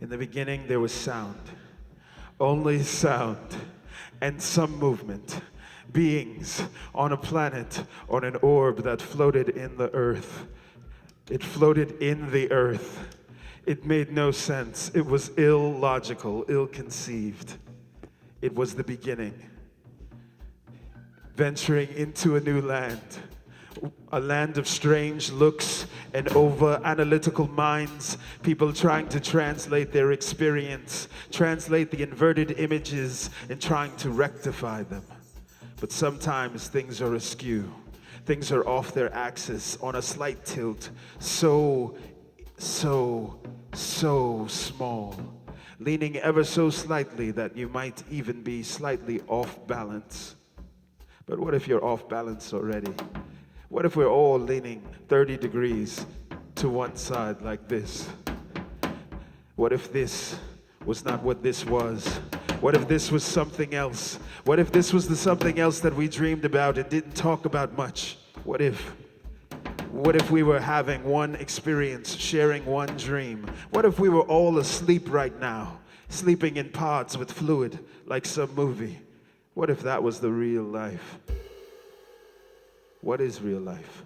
In the beginning, there was sound, only sound, and some movement. Beings on a planet, on an orb that floated in the earth. It floated in the earth. It made no sense. It was illogical, ill-conceived. It was the beginning. Venturing into a new land. A land of strange looks and over-analytical minds, people trying to translate their experience, translate the inverted images, and trying to rectify them. But sometimes things are askew. Things are off their axis, on a slight tilt, so small, leaning ever so slightly that you might even be slightly off balance. But what if you're off balance already? What if we're all leaning 30 degrees to one side like this? What if this was not what this was? What if this was something else? What if this was the something else that we dreamed about and didn't talk about much? What if we were having one experience, sharing one dream? What if we were all asleep right now, sleeping in pods with fluid like some movie? What if that was the real life? What is real life?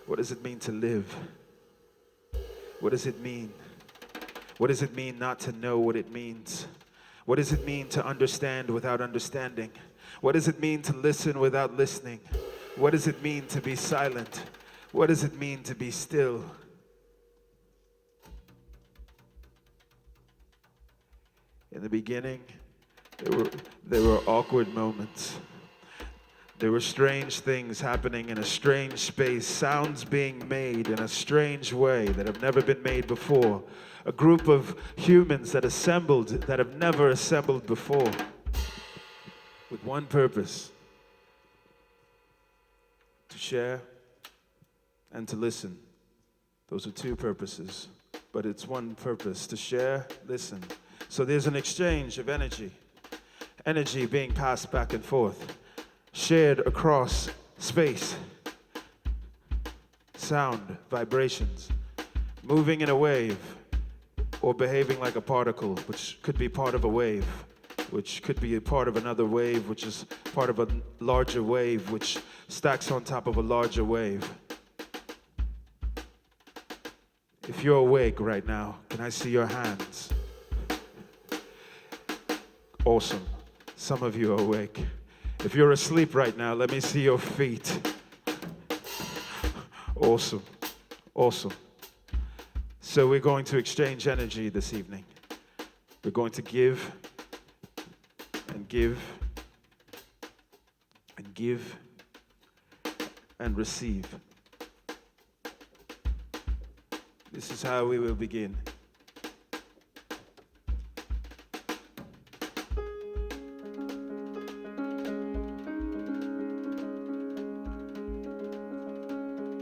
What does it mean to live? What does it mean? What does it mean not to know what it means? What does it mean to understand without understanding? What does it mean to listen without listening? What does it mean to be silent? What does it mean to be still? In the beginning, there were awkward moments. There were strange things happening in a strange space, sounds being made in a strange way that have never been made before. A group of humans that assembled that have never assembled before with one purpose: to share and to listen. Those are two purposes, but it's one purpose: to share, listen. So there's an exchange of energy being passed back and forth, shared across space, sound, vibrations, moving in a wave or behaving like a particle, which could be part of a wave, which could be a part of another wave, which is part of a larger wave, which stacks on top of a larger wave. If you're awake right now, can I see your hands? Awesome. Some of you are awake. If you're asleep right now, let me see your feet. Awesome. Awesome. So we're going to exchange energy this evening. We're going to give and give and give and receive. This is how we will begin.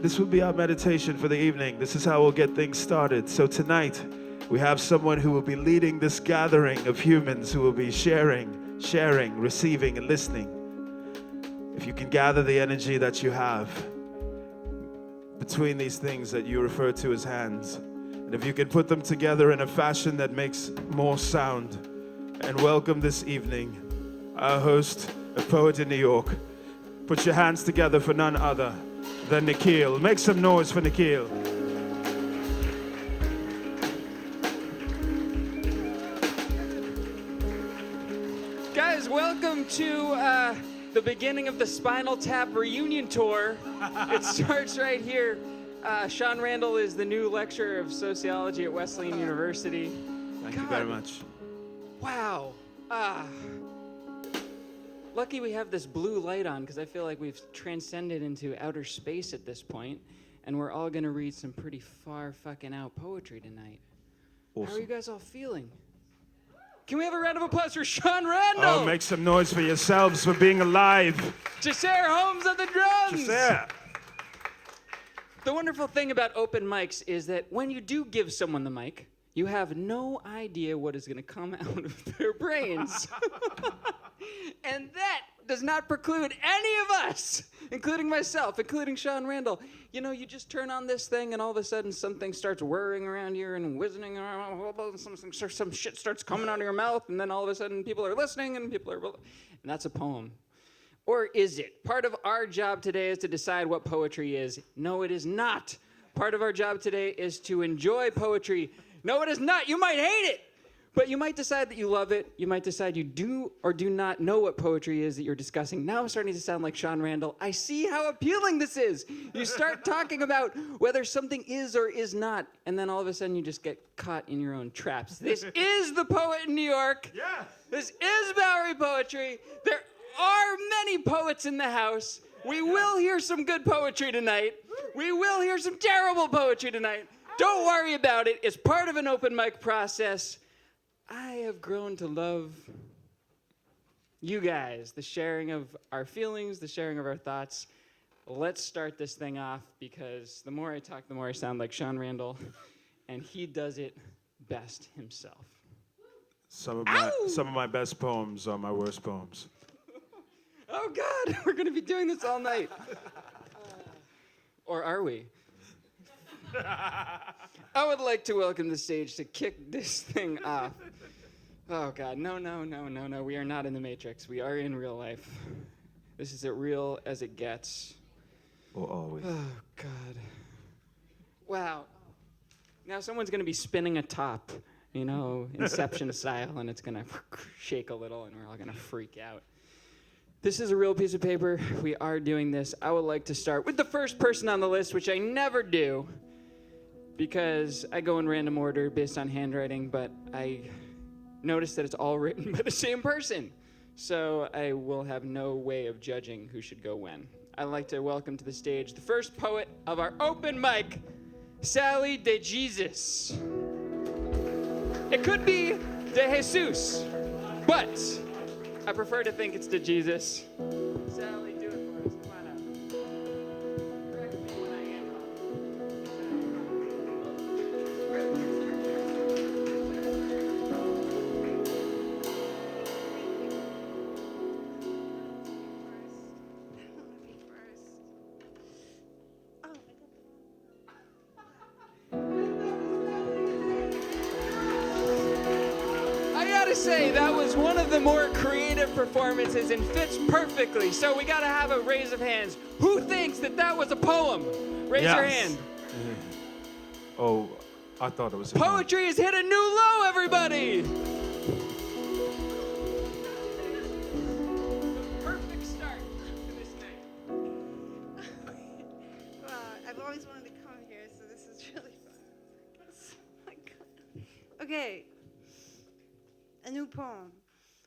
This will be our meditation for the evening. This is how we'll get things started. So tonight, we have someone who will be leading this gathering of humans who will be sharing, receiving, and listening. If you can gather the energy that you have between these things that you refer to as hands, and if you can put them together in a fashion that makes more sound, and welcome this evening our host, a poet in New York. Put your hands together for none other than Nikhil. Make some noise for Nikhil. Guys, welcome to the beginning of the Spinal Tap reunion tour. It starts right here. Sean Randall is the new lecturer of sociology at Wesleyan University. Thank you very much. Wow. Lucky we have this blue light on, because I feel like we've transcended into outer space at this point, and we're all going to read some pretty far fucking out poetry tonight. Awesome. How are you guys all feeling? Can we have a round of applause for Sean Randall? Oh, make some noise for yourselves for being alive. Jaser Holmes on the drums. Jaser. The wonderful thing about open mics is that when you do give someone the mic, you have no idea what is going to come out of their brains. And that does not preclude any of us, including myself, including Sean Randall. You know, you just turn on this thing and all of a sudden something starts whirring around here and whizzing around, some shit starts coming out of your mouth, and then all of a sudden people are listening and and that's a poem. Or is it? Part of our job today is to decide what poetry is. No, it is not. Part of our job today is to enjoy poetry. No, it is not. You might hate it, but you might decide that you love it. You might decide you do or do not know what poetry is that you're discussing. Now I'm starting to sound like Sean Randall. I see how appealing this is. You start talking about whether something is or is not, and then all of a sudden you just get caught in your own traps. This is the Poet in New York. Yes. This is Bowery Poetry. There are many poets in the house. We will hear some good poetry tonight. We will hear some terrible poetry tonight. Don't worry about it. It's part of an open mic process. I have grown to love you guys, the sharing of our feelings, the sharing of our thoughts. Let's start this thing off, because the more I talk, the more I sound like Sean Randall, and he does it best himself. Some of my best poems are my worst poems. Oh God, we're gonna be doing this all night. Or are we? I would like to welcome the stage to kick this thing off. Oh God, no. We are not in the Matrix. We are in real life. This is as real as it gets. Or always. Oh God. Wow. Now someone's gonna be spinning a top, you know, Inception style, and it's gonna shake a little, and we're all gonna freak out. This is a real piece of paper. We are doing this. I would like to start with the first person on the list, which I never do, because I go in random order based on handwriting, but I noticed that it's all written by the same person. So I will have no way of judging who should go when. I'd like to welcome to the stage the first poet of our open mic, Sally De Jesus. It could be De Jesus, but I prefer to think it's De Jesus. Sally, do it for us. Come on up. Correct me when I am wrong. I gotta say, that was one of the more creative performances and fits perfectly. So we gotta have a raise of hands. Who thinks that that was a poem? Raise your hand. Oh, I thought it was. Poetry has hit a new low, everybody. Perfect start to this night. I've always wanted to come here, so this is really fun. Oh my God. Okay. A new poem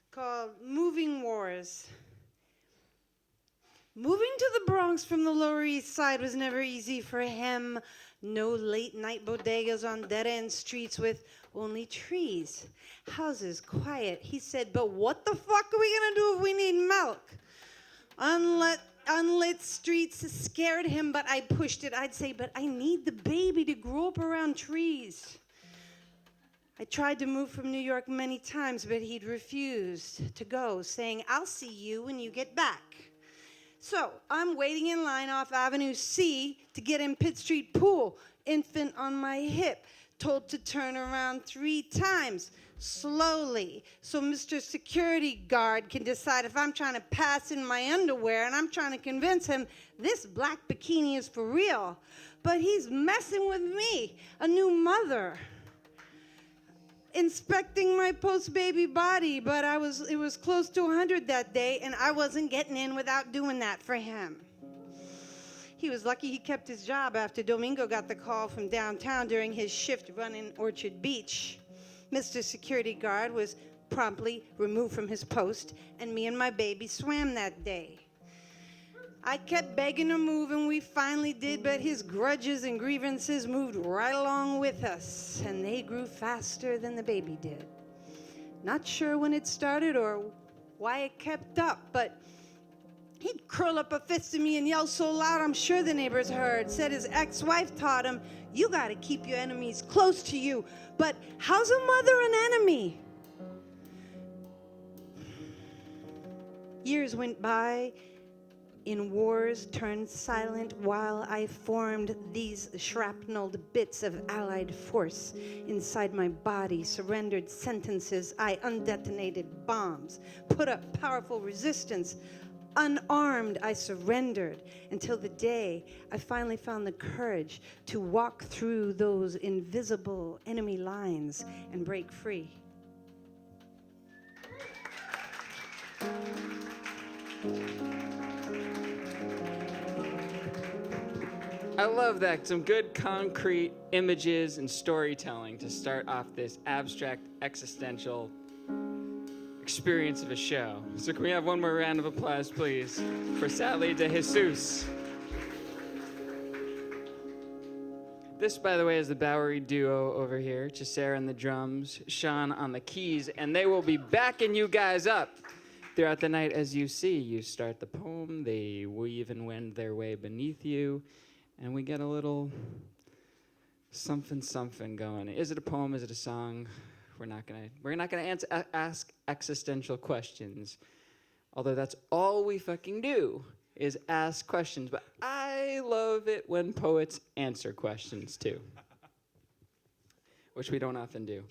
called Moving Wars. Moving to the Bronx from the Lower East Side was never easy for him. No late night bodegas on dead end streets with only trees. Houses quiet. He said, but what the fuck are we gonna do if we need milk? unlit streets scared him, but I pushed it. I'd say, but I need the baby to grow up around trees. I tried to move from New York many times, but he'd refused to go, saying, I'll see you when you get back. So I'm waiting in line off Avenue C to get in Pitt Street Pool, infant on my hip, told to turn around 3 times, slowly, so Mr. Security Guard can decide if I'm trying to pass in my underwear, and I'm trying to convince him this black bikini is for real. But he's messing with me, a new mother, inspecting my post-baby body, but it was close to 100 that day, and I wasn't getting in without doing that for him. He was lucky he kept his job after Domingo got the call from downtown during his shift running Orchard Beach. Mr. Security Guard was promptly removed from his post, and me and my baby swam that day. I kept begging to move, and we finally did, but his grudges and grievances moved right along with us, and they grew faster than the baby did. Not sure when it started or why it kept up, but he'd curl up a fist at me and yell so loud I'm sure the neighbors heard. Said his ex-wife taught him, you gotta keep your enemies close to you. But how's a mother an enemy? Years went by in wars turned silent while I formed these shrapnelled bits of allied force inside my body, surrendered sentences, I undetonated bombs, put up powerful resistance. Unarmed, I surrendered until the day I finally found the courage to walk through those invisible enemy lines and break free. I love that. Some good concrete images and storytelling to start off this abstract existential experience of a show. So can we have one more round of applause, please, for Sally de Jesus. This, by the way, is the Bowery duo over here. Chisera on the drums, Sean on the keys, and they will be backing you guys up throughout the night. As you see, you start the poem, they weave and wend their way beneath you, and we get a little something going. Is it a poem? Is it a song? We're not gonna ask existential questions, although that's all we fucking do is ask questions. But I love it when poets answer questions too, which we don't often do.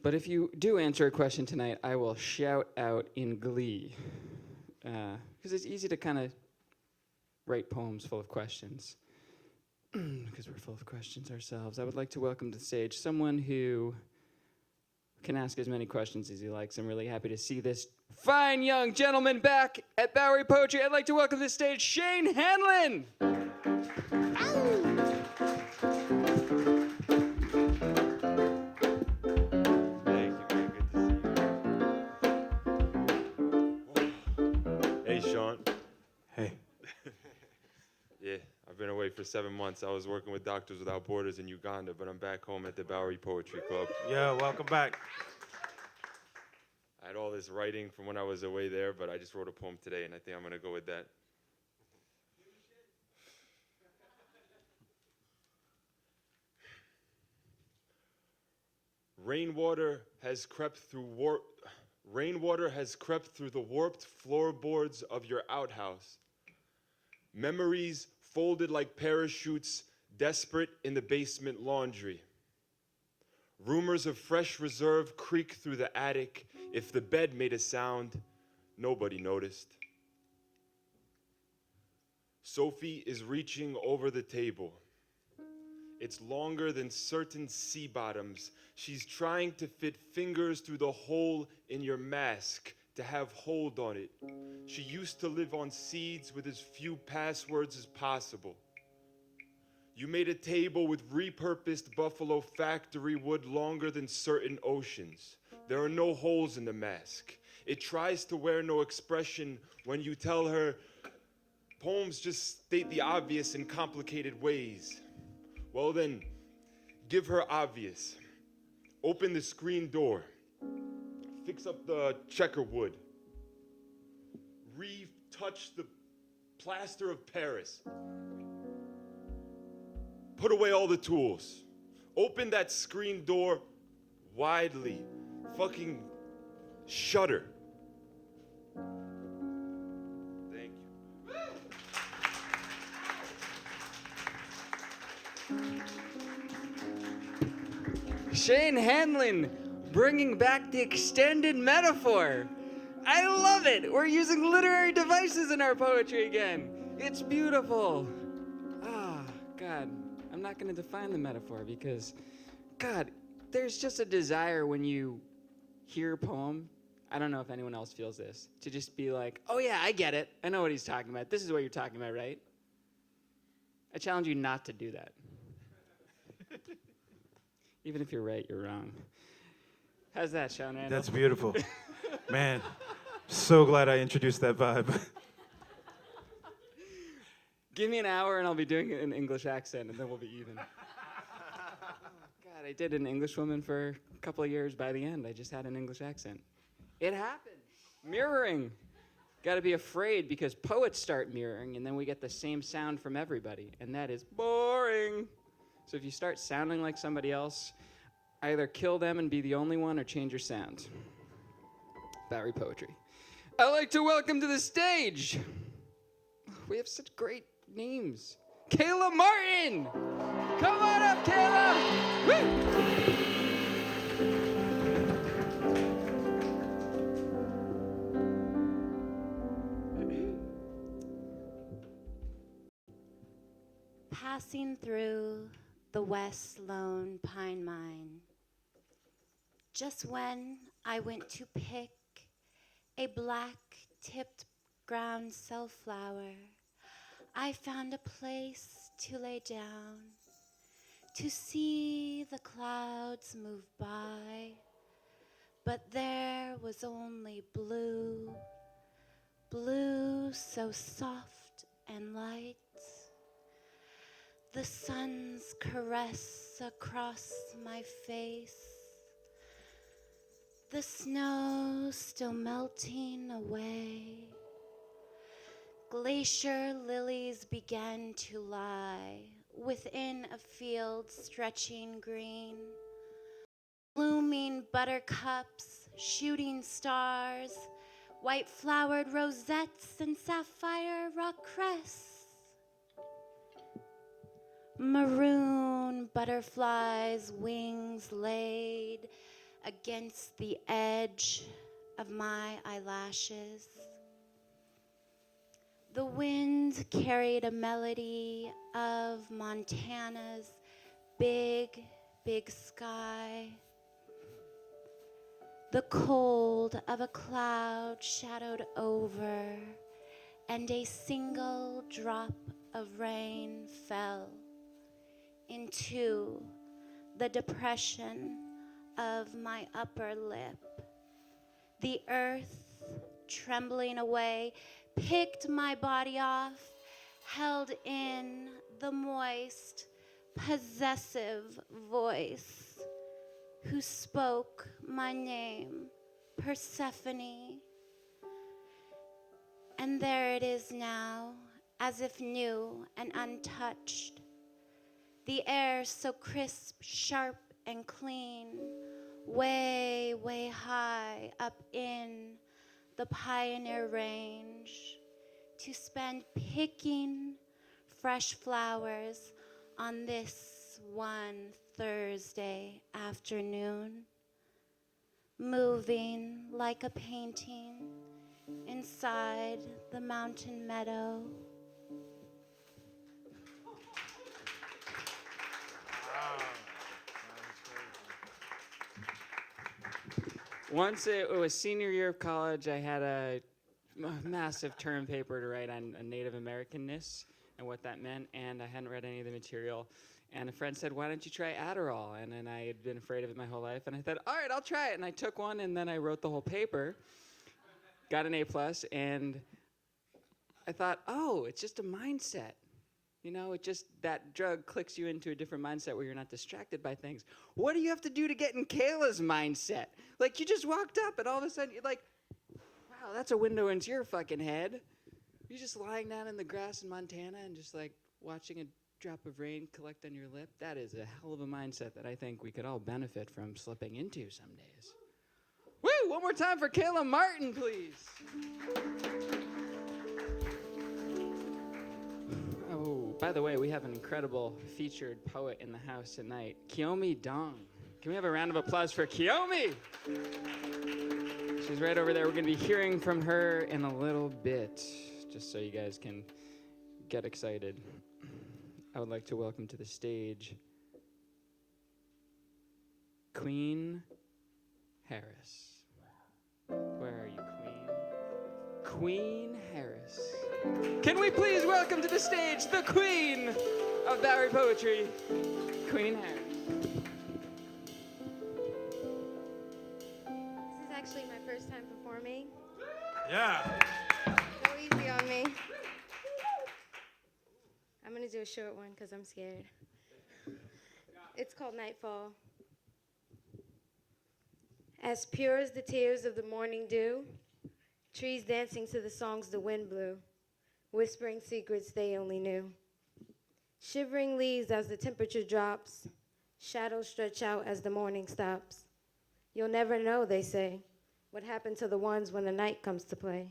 But if you do answer a question tonight, I will shout out in glee, because it's easy to kind of write poems full of questions, because we're full of questions ourselves. I would like to welcome to the stage someone who can ask as many questions as he likes. I'm really happy to see this fine young gentleman back at Bowery Poetry. I'd like to welcome to the stage Shane Hanlon. Thank you, man. Good to see you. Hey, Sean. Hey. Yeah, I've been away for 7 months. I was working with Doctors Without Borders in Uganda, but I'm back home at the Bowery Poetry Club. Yeah, welcome back. I had all this writing from when I was away there, but I just wrote a poem today, and I think I'm going to go with that. Rainwater has crept through the warped floorboards of your outhouse. Memories folded like parachutes, desperate in the basement laundry. Rumors of fresh reserve creak through the attic. If the bed made a sound, nobody noticed. Sophie is reaching over the table. It's longer than certain sea bottoms. She's trying to fit fingers through the hole in your mask to have hold on it. She used to live on seeds with as few passwords as possible. You made a table with repurposed buffalo factory wood longer than certain oceans. There are no holes in the mask. It tries to wear no expression when you tell her poems just state the obvious in complicated ways. Well then, give her obvious. Open the screen door. Fix up the checker wood. Retouch the plaster of Paris. Put away all the tools. Open that screen door widely. Fucking shudder. Thank you. Shane Hanlon bringing back the extended metaphor. I love it. We're using literary devices in our poetry again. It's beautiful. Ah, God. I'm not going to define the metaphor because, God, there's just a desire when you hear a poem. I don't know if anyone else feels this, to just be like, oh yeah, I get it. I know what he's talking about. This is what you're talking about, right? I challenge you not to do that. Even if you're right, you're wrong. How's that, Sean Randall? That's beautiful. Man, so glad I introduced that vibe. Give me an hour and I'll be doing it in English accent and then we'll be even. God, I did an English woman for a couple of years. By the end, I just had an English accent. It happened. Mirroring. Got to be afraid because poets start mirroring and then we get the same sound from everybody. And that is boring. So if you start sounding like somebody else, either kill them and be the only one or change your sound. Bowery Poetry. I'd like to welcome to the stage. We have such great names. Kayla Martin! Come on up, Kayla! Woo! Passing through the West Lone Pine Mine, just when I went to pick a black-tipped ground sunflower, I found a place to lay down, to see the clouds move by, but there was only blue, blue so soft and light. The sun's caress across my face, the snow still melting away. Glacier lilies began to lie within a field stretching green. Blooming buttercups, shooting stars, white-flowered rosettes and sapphire rock crests. Maroon butterflies' wings laid against the edge of my eyelashes. The wind carried a melody of Montana's big, big sky. The cold of a cloud shadowed over, and a single drop of rain fell into the depression of my upper lip. The earth, trembling away, picked my body off, held in the moist, possessive voice who spoke my name, Persephone. And there it is now, as if new and untouched. The air so crisp, sharp, and clean, way, way high up in the Pioneer Range, to spend picking fresh flowers on this one Thursday afternoon, moving like a painting inside the mountain meadow. Once it was senior year of college, I had a massive term paper to write on Native Americanness and what that meant, and I hadn't read any of the material. And a friend said, why don't you try Adderall? And then I had been afraid of it my whole life, and I thought, all right, I'll try it. And I took one, and then I wrote the whole paper, got an A+, and I thought, oh, it's just a mindset. You know, it just, that drug clicks you into a different mindset where you're not distracted by things. What do you have to do to get in Kayla's mindset? Like, you just walked up and all of a sudden you're like, wow, that's a window into your fucking head. You're just lying down in the grass in Montana and just like watching a drop of rain collect on your lip. That is a hell of a mindset that I think we could all benefit from slipping into some days. Woo! One more time for Kayla Martin, please. Oh, by the way, we have an incredible featured poet in the house tonight, Kiyomi Dong. Can we have a round of applause for Kiyomi? She's right over there. We're going to be hearing from her in a little bit, just so you guys can get excited. I would like to welcome to the stage Queen Harris. Where are you, Queen? Queen Harris. Can we please welcome to the stage the Queen of Bowery Poetry, Queen Harris. This is actually my first time performing. Yeah. Go easy on me. I'm going to do a short one because I'm scared. It's called Nightfall. As pure as the tears of the morning dew, trees dancing to the songs the wind blew, whispering secrets they only knew. Shivering leaves as the temperature drops, shadows stretch out as the morning stops. You'll never know, they say, what happened to the ones when the night comes to play.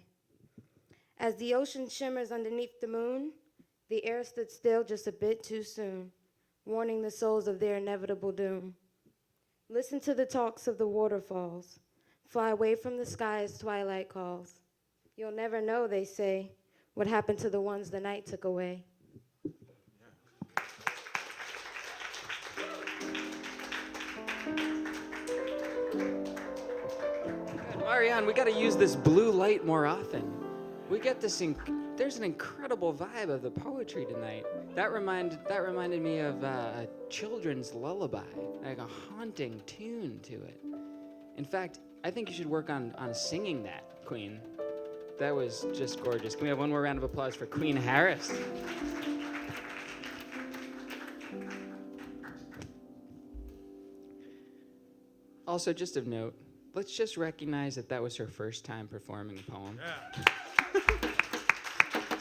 As the ocean shimmers underneath the moon, the air stood still just a bit too soon, warning the souls of their inevitable doom. Listen to the talks of the waterfalls, fly away from the sky as twilight calls. You'll never know, they say, what happened to the ones the night took away. Marianne, we got to use this blue light more often. We get this, there's an incredible vibe of the poetry tonight. That reminded me of a children's lullaby, like a haunting tune to it. In fact, I think you should work on singing that, Queen. That was just gorgeous. Can we have one more round of applause for Queen Harris? Also, just of note, let's just recognize that was her first time performing a poem. Yeah.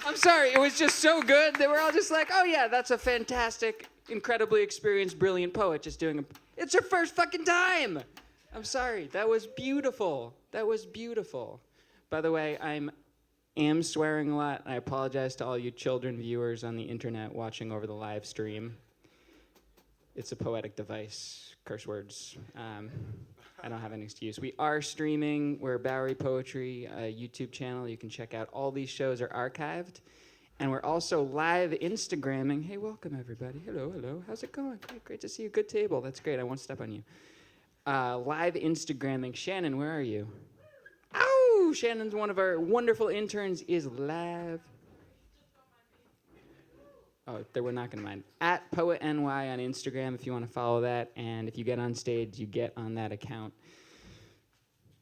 I'm sorry, it was just so good. They were all just like, oh yeah, that's a fantastic, incredibly experienced, brilliant poet just doing it's her first fucking time. I'm sorry, that was beautiful. That was beautiful. By the way, I am swearing a lot. I apologize to all you children viewers on the internet watching over the live stream. It's a poetic device, curse words. I don't have an excuse. We are streaming. We're Bowery Poetry, a YouTube channel. You can check out all these shows are archived. And we're also live Instagramming. Hey, welcome everybody. Hello, hello. How's it going? Great to see you. Good table. That's great. I won't step on you. Live Instagramming. Shannon, where are you? Ow! Shannon's one of our wonderful interns is live. Oh, we're not going to mind. At PoetNY on Instagram if you want to follow that. And if you get on stage, you get on that account.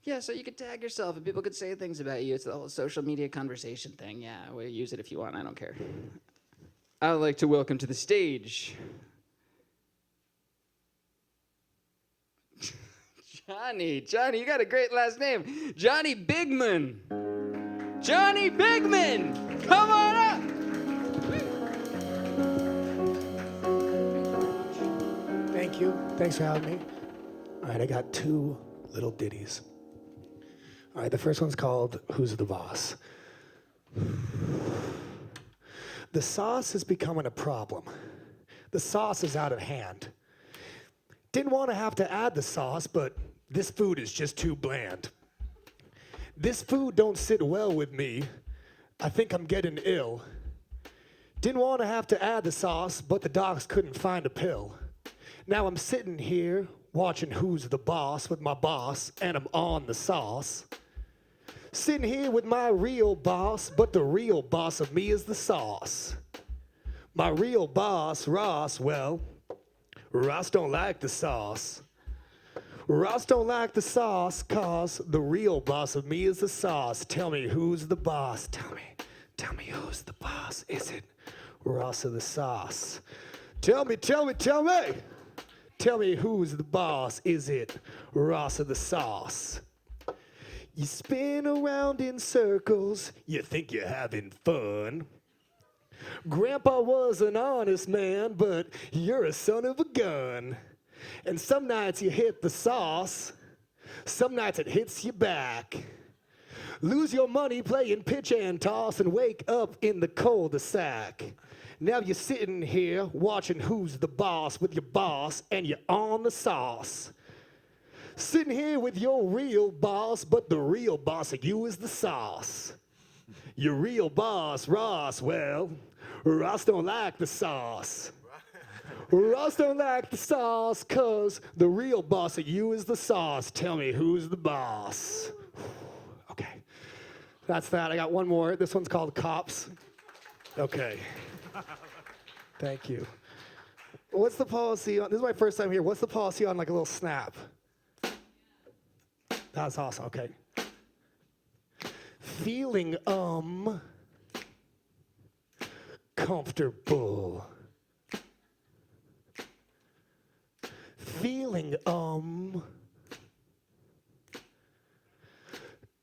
Yeah, so you could tag yourself and people could say things about you. It's the whole social media conversation thing. Yeah, well, use it if you want. I don't care. I would like to welcome to the stage Johnny, you got a great last name. Johnny Bigman. Johnny Bigman, come on up. Thank you. Thanks for having me. All right, I got two little ditties. All right, the first one's called Who's the Boss? The sauce is becoming a problem. The sauce is out of hand. Didn't want to have to add the sauce, but this food is just too bland. This food don't sit well with me. I think I'm getting ill. Didn't want to have to add the sauce, but the docs couldn't find a pill. Now I'm sitting here watching Who's the Boss with my boss, and I'm on the sauce. Sitting here with my real boss, but the real boss of me is the sauce. My real boss, Ross, well, Ross don't like the sauce. Ross don't like the sauce, cause the real boss of me is the sauce. Tell me who's the boss? Tell me who's the boss? Is it Ross or the sauce? Tell me. Tell me who's the boss. Is it Ross or the sauce? You spin around in circles, you think you're having fun. Grandpa was an honest man, but you're a son of a gun. And some nights you hit the sauce, some nights it hits you back. Lose your money playing pitch and toss and wake up in the cul-de-sac. Now you're sitting here watching Who's the Boss with your boss and you're on the sauce. Sitting here with your real boss, but the real boss of you is the sauce. Your real boss, Ross, well, Ross don't like the sauce. Ross don't like the sauce, cause the real boss of you is the sauce. Tell me who's the boss. Okay, that's that. I got one more. This one's called Cops. Okay. Thank you. What's the policy on, this is my first time here, what's the policy on like a little snap? That's awesome, okay. Feeling, comfortable. Feeling,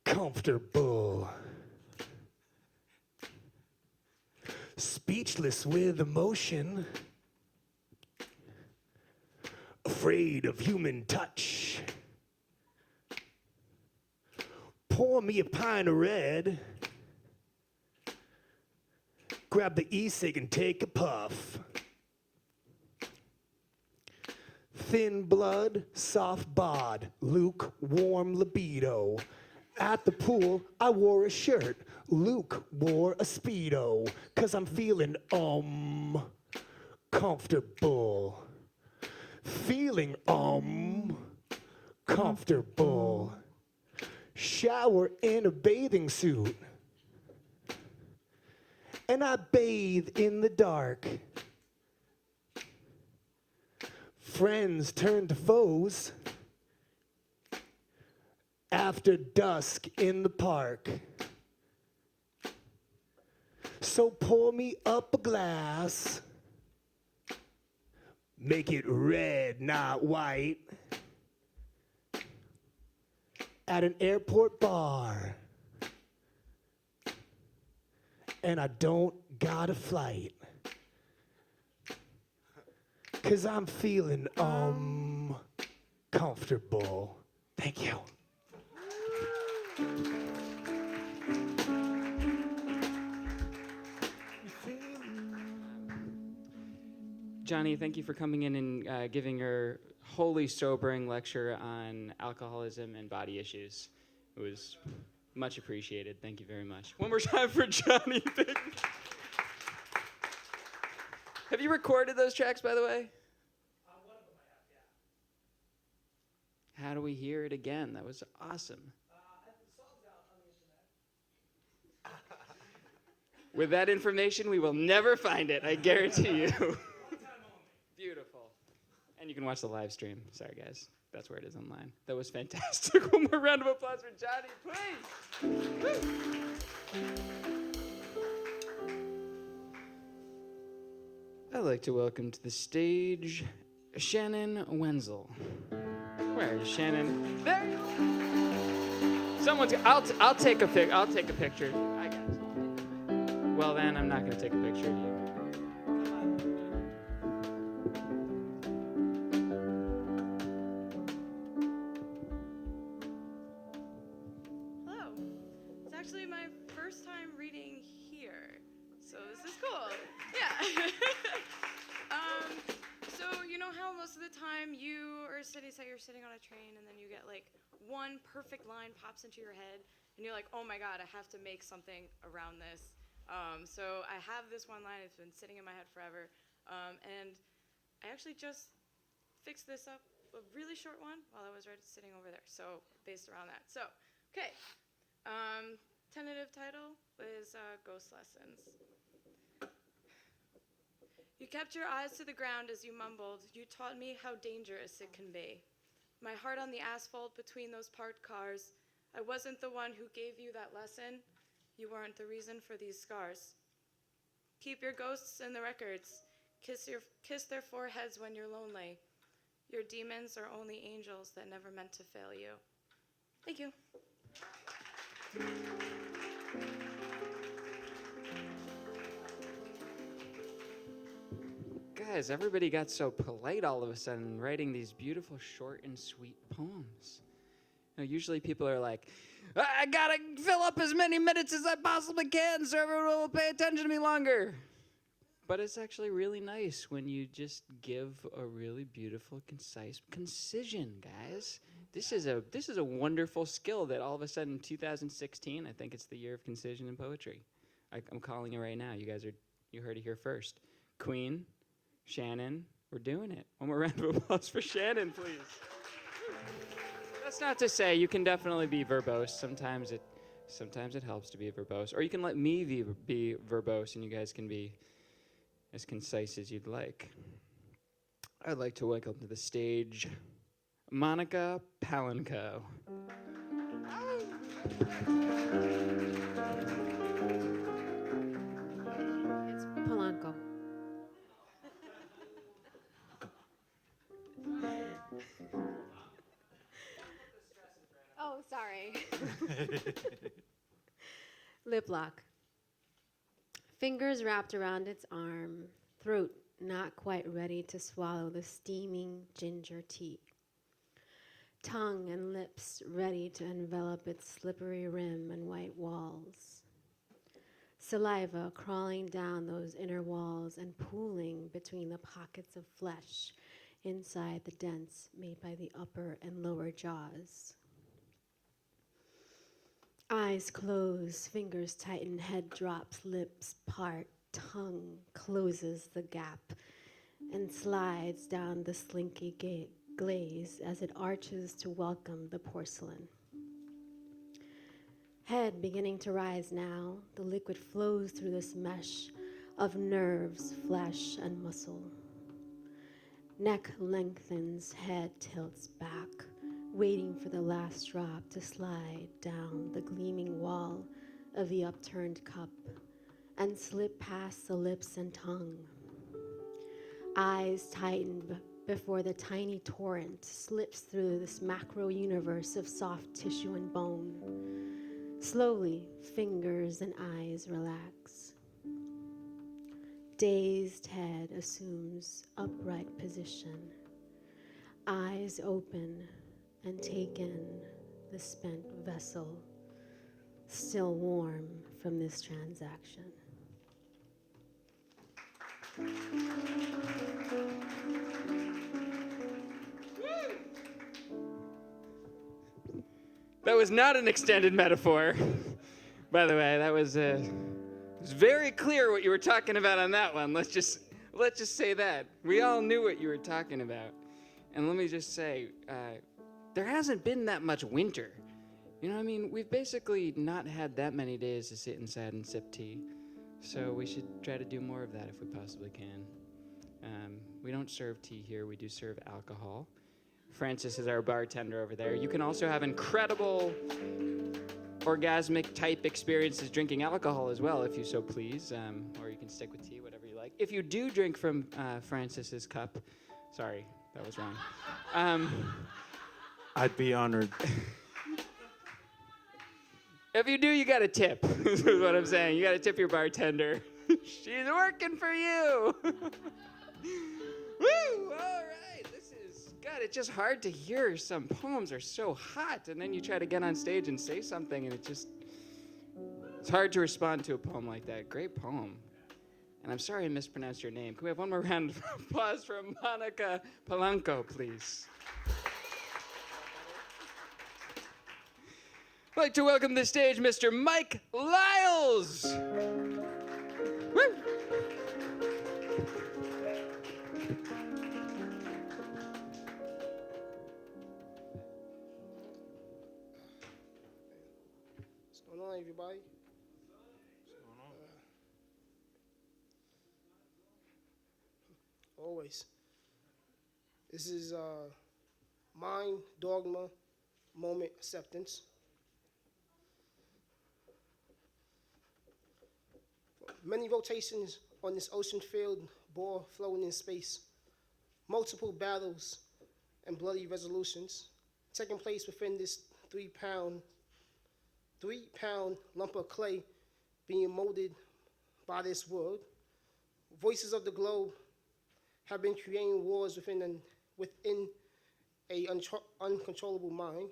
comfortable. Speechless with emotion. Afraid of human touch. Pour me a pint of red. Grab the e-cig and take a puff. Thin blood, soft bod, lukewarm libido. At the pool, I wore a shirt. Luke wore a Speedo. 'Cause I'm feeling, comfortable. Feeling, comfortable. Shower in a bathing suit. And I bathe in the dark. Friends turn to foes. After dusk in the park. So pour me up a glass. Make it red, not white. At an airport bar. And I don't got a flight. 'Cause I'm feeling, comfortable. Thank you. Johnny, thank you for coming in and giving your wholly sobering lecture on alcoholism and body issues. It was much appreciated. Thank you very much. One more time for Johnny. Have you recorded those tracks, by the way? One of them I have, yeah. How do we hear it again? That was awesome. The song's out on the internet. With that information, we will never find it, I guarantee you. One time only. Beautiful. And you can watch the live stream. Sorry, guys. That's where it is online. That was fantastic. One more round of applause for Johnny, please. Woo. I'd like to welcome to the stage Shannon Wenzel. Where is Shannon? There you are. Someone's. I'll take a pic. I'll take a picture. I got you. Well, then I'm not going to take a picture of you. Hello. It's actually my first time reading here, so this is cool. Yeah. So you know how most of the time you are sitting, say you're sitting on a train, and then you get like one perfect line pops into your head, and you're like, oh my God, I have to make something around this. So I have this one line. It's been sitting in my head forever, and I actually just fixed this up, a really short one, while I was sitting over there. So based around that. So, okay. Tentative title is Ghost Lessons. You kept your eyes to the ground as you mumbled. You taught me how dangerous it can be. My heart on the asphalt between those parked cars. I wasn't the one who gave you that lesson. You weren't the reason for these scars. Keep your ghosts in the records. Kiss their foreheads when you're lonely. Your demons are only angels that never meant to fail you. Thank you. Guys, everybody got so polite all of a sudden, writing these beautiful, short, and sweet poems. Usually people are like, I gotta fill up as many minutes as I possibly can so everyone will pay attention to me longer. But it's actually really nice when you just give a really beautiful, concise concision, guys. This is a wonderful skill that all of a sudden in 2016, I think it's the year of concision in poetry. I'm calling it right now. You heard it here first. Queen, Shannon, we're doing it. One more round of applause for Shannon, please. That's not to say you can definitely be verbose. Sometimes it helps to be verbose. Or you can let me be verbose and you guys can be as concise as you'd like. I'd like to welcome to the stage Monica Palenko. It's Polanco. Oh, sorry. Lip lock. Fingers wrapped around its arm, throat not quite ready to swallow the steaming ginger tea. Tongue and lips ready to envelop its slippery rim and white walls. Saliva crawling down those inner walls and pooling between the pockets of flesh inside the dents made by the upper and lower jaws. Eyes close, fingers tighten, head drops, lips part, tongue closes the gap and slides down the slinky glaze as it arches to welcome the porcelain. Head beginning to rise now, the liquid flows through this mesh of nerves, flesh, and muscle. Neck lengthens, head tilts back, waiting for the last drop to slide down the gleaming wall of the upturned cup and slip past the lips and tongue. Eyes tighten before the tiny torrent slips through this macro universe of soft tissue and bone. Slowly, fingers and eyes relax. Dazed head assumes upright position. Eyes open and take in the spent vessel, still warm from this transaction. That was not an extended metaphor. By the way, that was very clear what you were talking about on that one. Let's just say that. We all knew what you were talking about. And let me just say, there hasn't been that much winter. You know what I mean? We've basically not had that many days to sit inside and sip tea. So we should try to do more of that if we possibly can. We don't serve tea here. We do serve alcohol. Francis is our bartender over there. You can also have incredible orgasmic type experiences drinking alcohol as well, if you so please. Or you can stick with tea, whatever you like. If you do drink from Francis's cup, sorry, that was wrong. I'd be honored. If you do, you got to tip, is what I'm saying. You got to tip your bartender. She's working for you. Woo! All right. God, it's just hard to hear. Some poems are so hot, and then you try to get on stage and say something, and it's hard to respond to a poem like that. Great poem. And I'm sorry I mispronounced your name. Can we have one more round of applause for Monica Palenko, please? I'd like to welcome to the stage Mr. Mike Lyles. Woo! What's going on, everybody? Always. This is mind, dogma, moment, acceptance. Many rotations on this ocean-filled ball floating in space. Multiple battles and bloody resolutions taking place within this 3-pound lump of clay being molded by this world. Voices of the globe have been creating wars within a uncontrollable mind,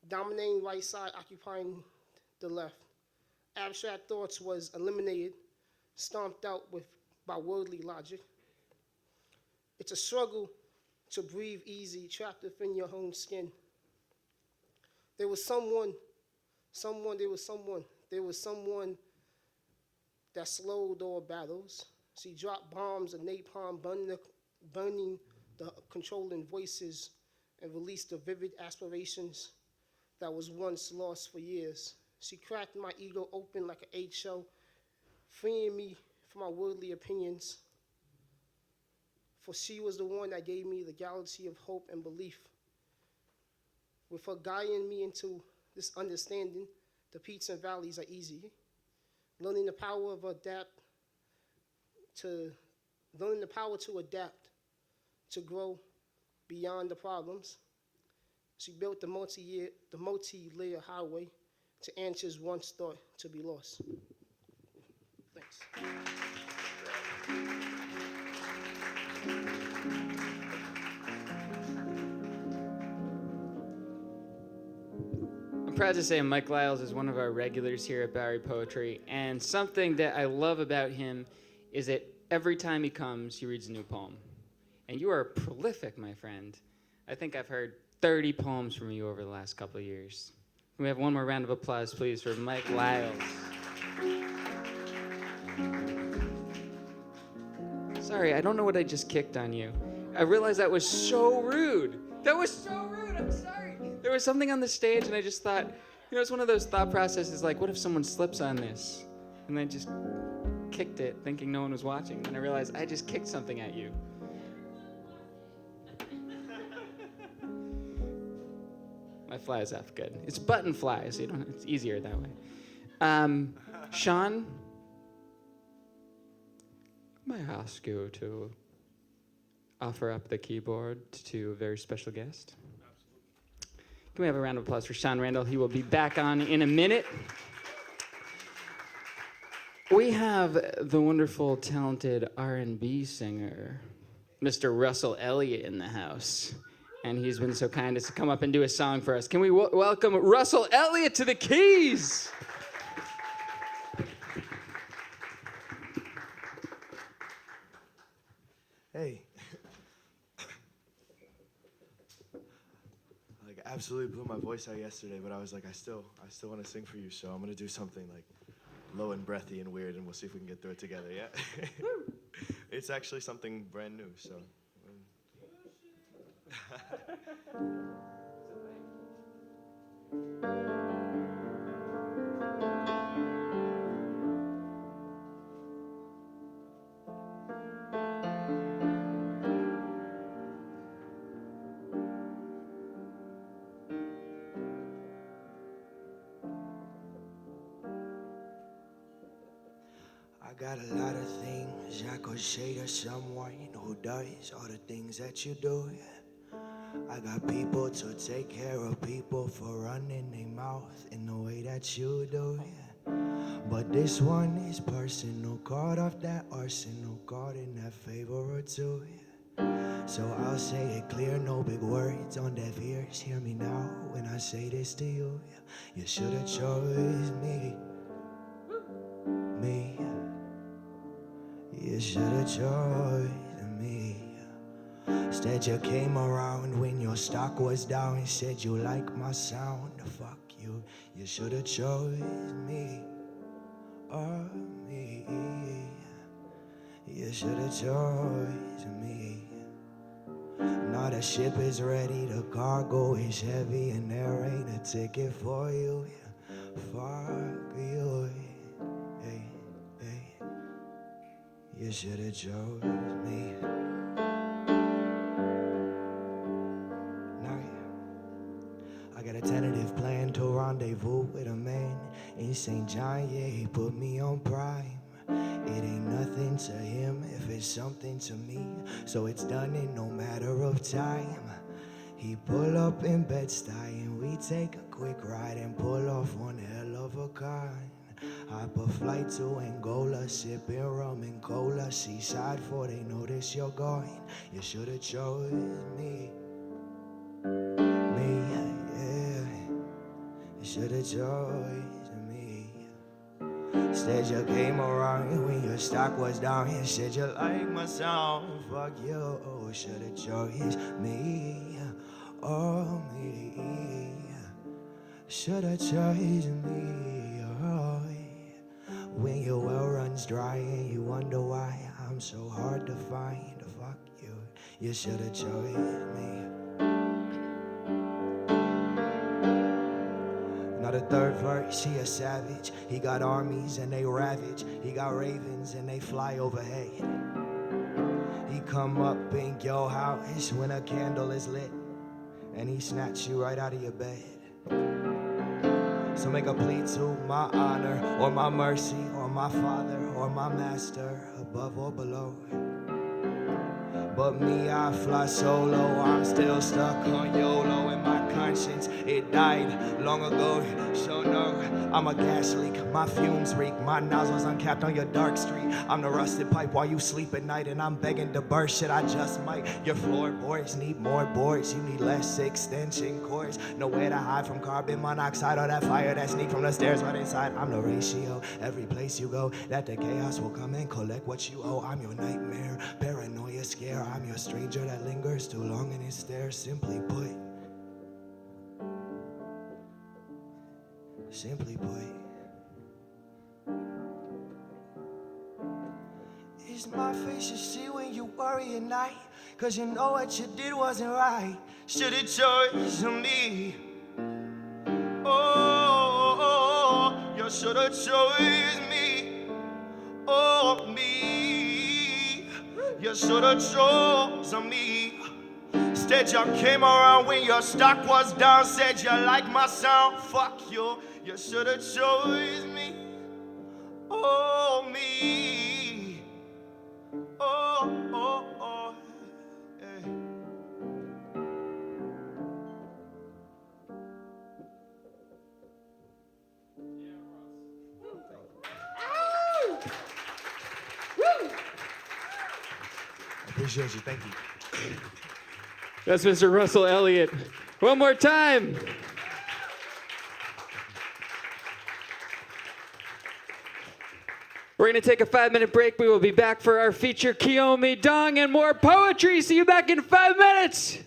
dominating right side, occupying the left. Abstract thoughts was eliminated, stomped out by worldly logic. It's a struggle to breathe easy, trapped within your own skin. There was someone that slowed all battles. She dropped bombs of napalm, burning the controlling voices, and released the vivid aspirations that was once lost for years. She cracked my ego open like an eggshell, freeing me from my worldly opinions. For she was the one that gave me the galaxy of hope and belief. With her guiding me into this understanding, the peaks and valleys are easy. Learning the power to adapt, to grow beyond the problems. She built the multi-layer highway to answers once thought to be lost. Thanks. I'm proud to say Mike Lyles is one of our regulars here at Bowery Poetry, and something that I love about him is that every time he comes, he reads a new poem. And you are prolific, my friend. I think I've heard 30 poems from you over the last couple of years. Can we have one more round of applause, please, for Mike Lyles? Sorry, I don't know what I just kicked on you. I realized that was so rude. That was so rude, I'm sorry. There was something on the stage and I just thought, it's one of those thought processes like, what if someone slips on this? And I just kicked it thinking no one was watching. Then I realized I just kicked something at you. My fly is off good. It's button fly, so it's easier that way. Sean, may I ask you to offer up the keyboard to a very special guest? Can we have a round of applause for Sean Randall? He will be back on in a minute. We have the wonderful, talented R&B singer, Mr. Russell Elliott, in the house. And he's been so kind as to come up and do a song for us. Can we welcome Russell Elliott to the keys? Hey. Absolutely blew my voice out yesterday, but I was like, I still want to sing for you, so I'm gonna do something like low and breathy and weird, and we'll see if we can get through it together, yeah? It's actually something brand new, so. I got a lot of things I could say to someone who does all the things that you do. I got people to take care of people for running their mouth in the way that you do. But this one is personal, caught off that arsenal, caught in that favor or two. So I'll say it clear, no big words on deaf ears. Hear me now when I say this to you. You should have chose me. Me. You should have chosen me. Instead you came around when your stock was down and said you like my sound. Fuck you. You should have chosen me. Oh, me. You should have chosen me. Now the ship is ready, the cargo is heavy, and there ain't a ticket for you. Fuck you. Hey, hey. You should have chose me. Now, I got a tentative plan to rendezvous with a man in St. John. Yeah, he put me on Prime. It ain't nothing to him if it's something to me, so it's done in no matter of time. He pull up in Bed-Stuy and we take a quick ride and pull off yourself one hell of a kind. Hop a flight to Angola, sipping rum and cola. Seaside for they notice you're going. You should've chose me. Me, yeah. You should've chose me. Instead you came around when your stock was down. You said you like my sound. Fuck you, should've chose me. Oh, me. Should've chose me. Oh, yeah. When your well runs dry and you wonder why I'm so hard to find. Fuck you, you should've chose me. Now the third verse, he a savage. He got armies and they ravage. He got ravens and they fly overhead. He come up in your house when a candle is lit, and he snatch you right out of your bed. So make a plea to my honor, or my mercy, or my father, or my master, above or below. But me, I fly solo, I'm still stuck on YOLO. And my conscience, it died long ago. So no, I'm a gas leak, my fumes reek. My nozzles uncapped on your dark street. I'm the rusted pipe while you sleep at night, and I'm begging to burst shit, I just might. Your floorboards need more boards, you need less extension cords. Nowhere to hide from carbon monoxide or that fire that sneak from the stairs right inside. I'm the ratio, every place you go, that the chaos will come and collect what you owe. I'm your nightmare, paranoia, scare. I'm your stranger that lingers too long in his stare. Simply put, it's my face you see when you worry at night, 'cause you know what you did wasn't right. Should've chosen me. Oh, you should've chosen me. Oh, me. You should've chosen me. Instead you came around when your stock was down. Said you like my sound. Fuck you. You should've chosen me. Oh, me. Oh, oh, oh. Hey. I appreciate you. Thank you. That's Mr. Russell Elliott. One more time. We're going to take a 5-minute break. We will be back for our feature, Kiyomi Dong, and more poetry. See you back in 5 minutes.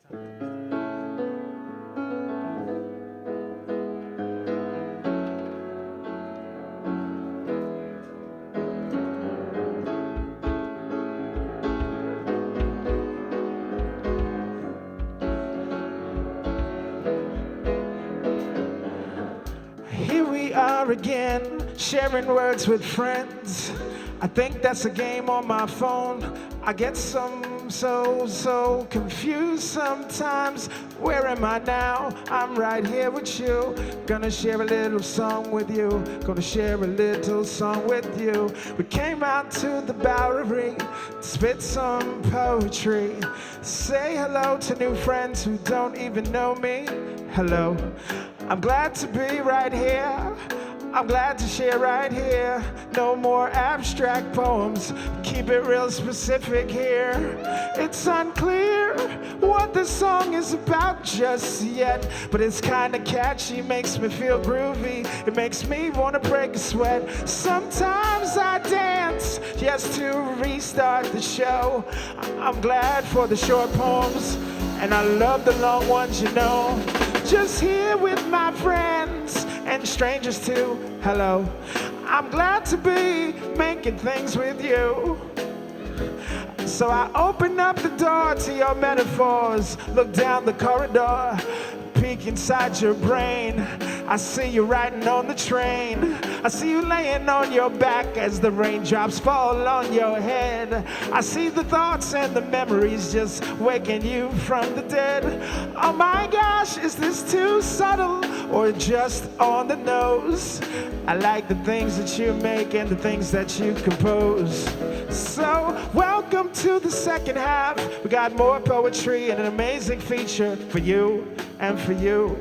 Here we are again, sharing words with friends. I think that's a game on my phone. I get so confused sometimes. Where am I now? I'm right here with you. Gonna share a little song with you. Gonna share a little song with you. We came out to the Bowery to spit some poetry. Say hello to new friends who don't even know me. Hello. I'm glad to be right here. I'm glad to share right here. No more abstract poems. Keep it real specific here. It's unclear what the song is about just yet, but it's kinda catchy, makes me feel groovy. It makes me wanna break a sweat. Sometimes I dance just to restart the show. I'm glad for the short poems, and I love the long ones, you know. Just here with my friends and strangers too. Hello. I'm glad to be making things with you. So I open up the door to your metaphors, look down the corridor, peek inside your brain. I see you riding on the train. I see you laying on your back as the raindrops fall on your head. I see the thoughts and the memories just waking you from the dead. Oh my gosh, is this too subtle or just on the nose? I like the things that you make and the things that you compose. So welcome to the second half. We got more poetry and an amazing feature for you and for you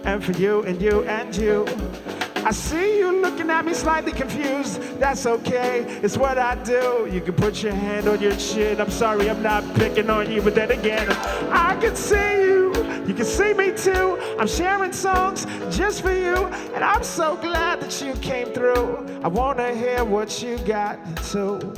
and for you and you and you. I see you looking at me slightly confused. That's okay, it's what I do. You can put your hand on your chin. I'm sorry, I'm not picking on you, but then again, I can see you. You can see me too. I'm sharing songs just for you, and I'm so glad that you came through. I wanna hear what you got to.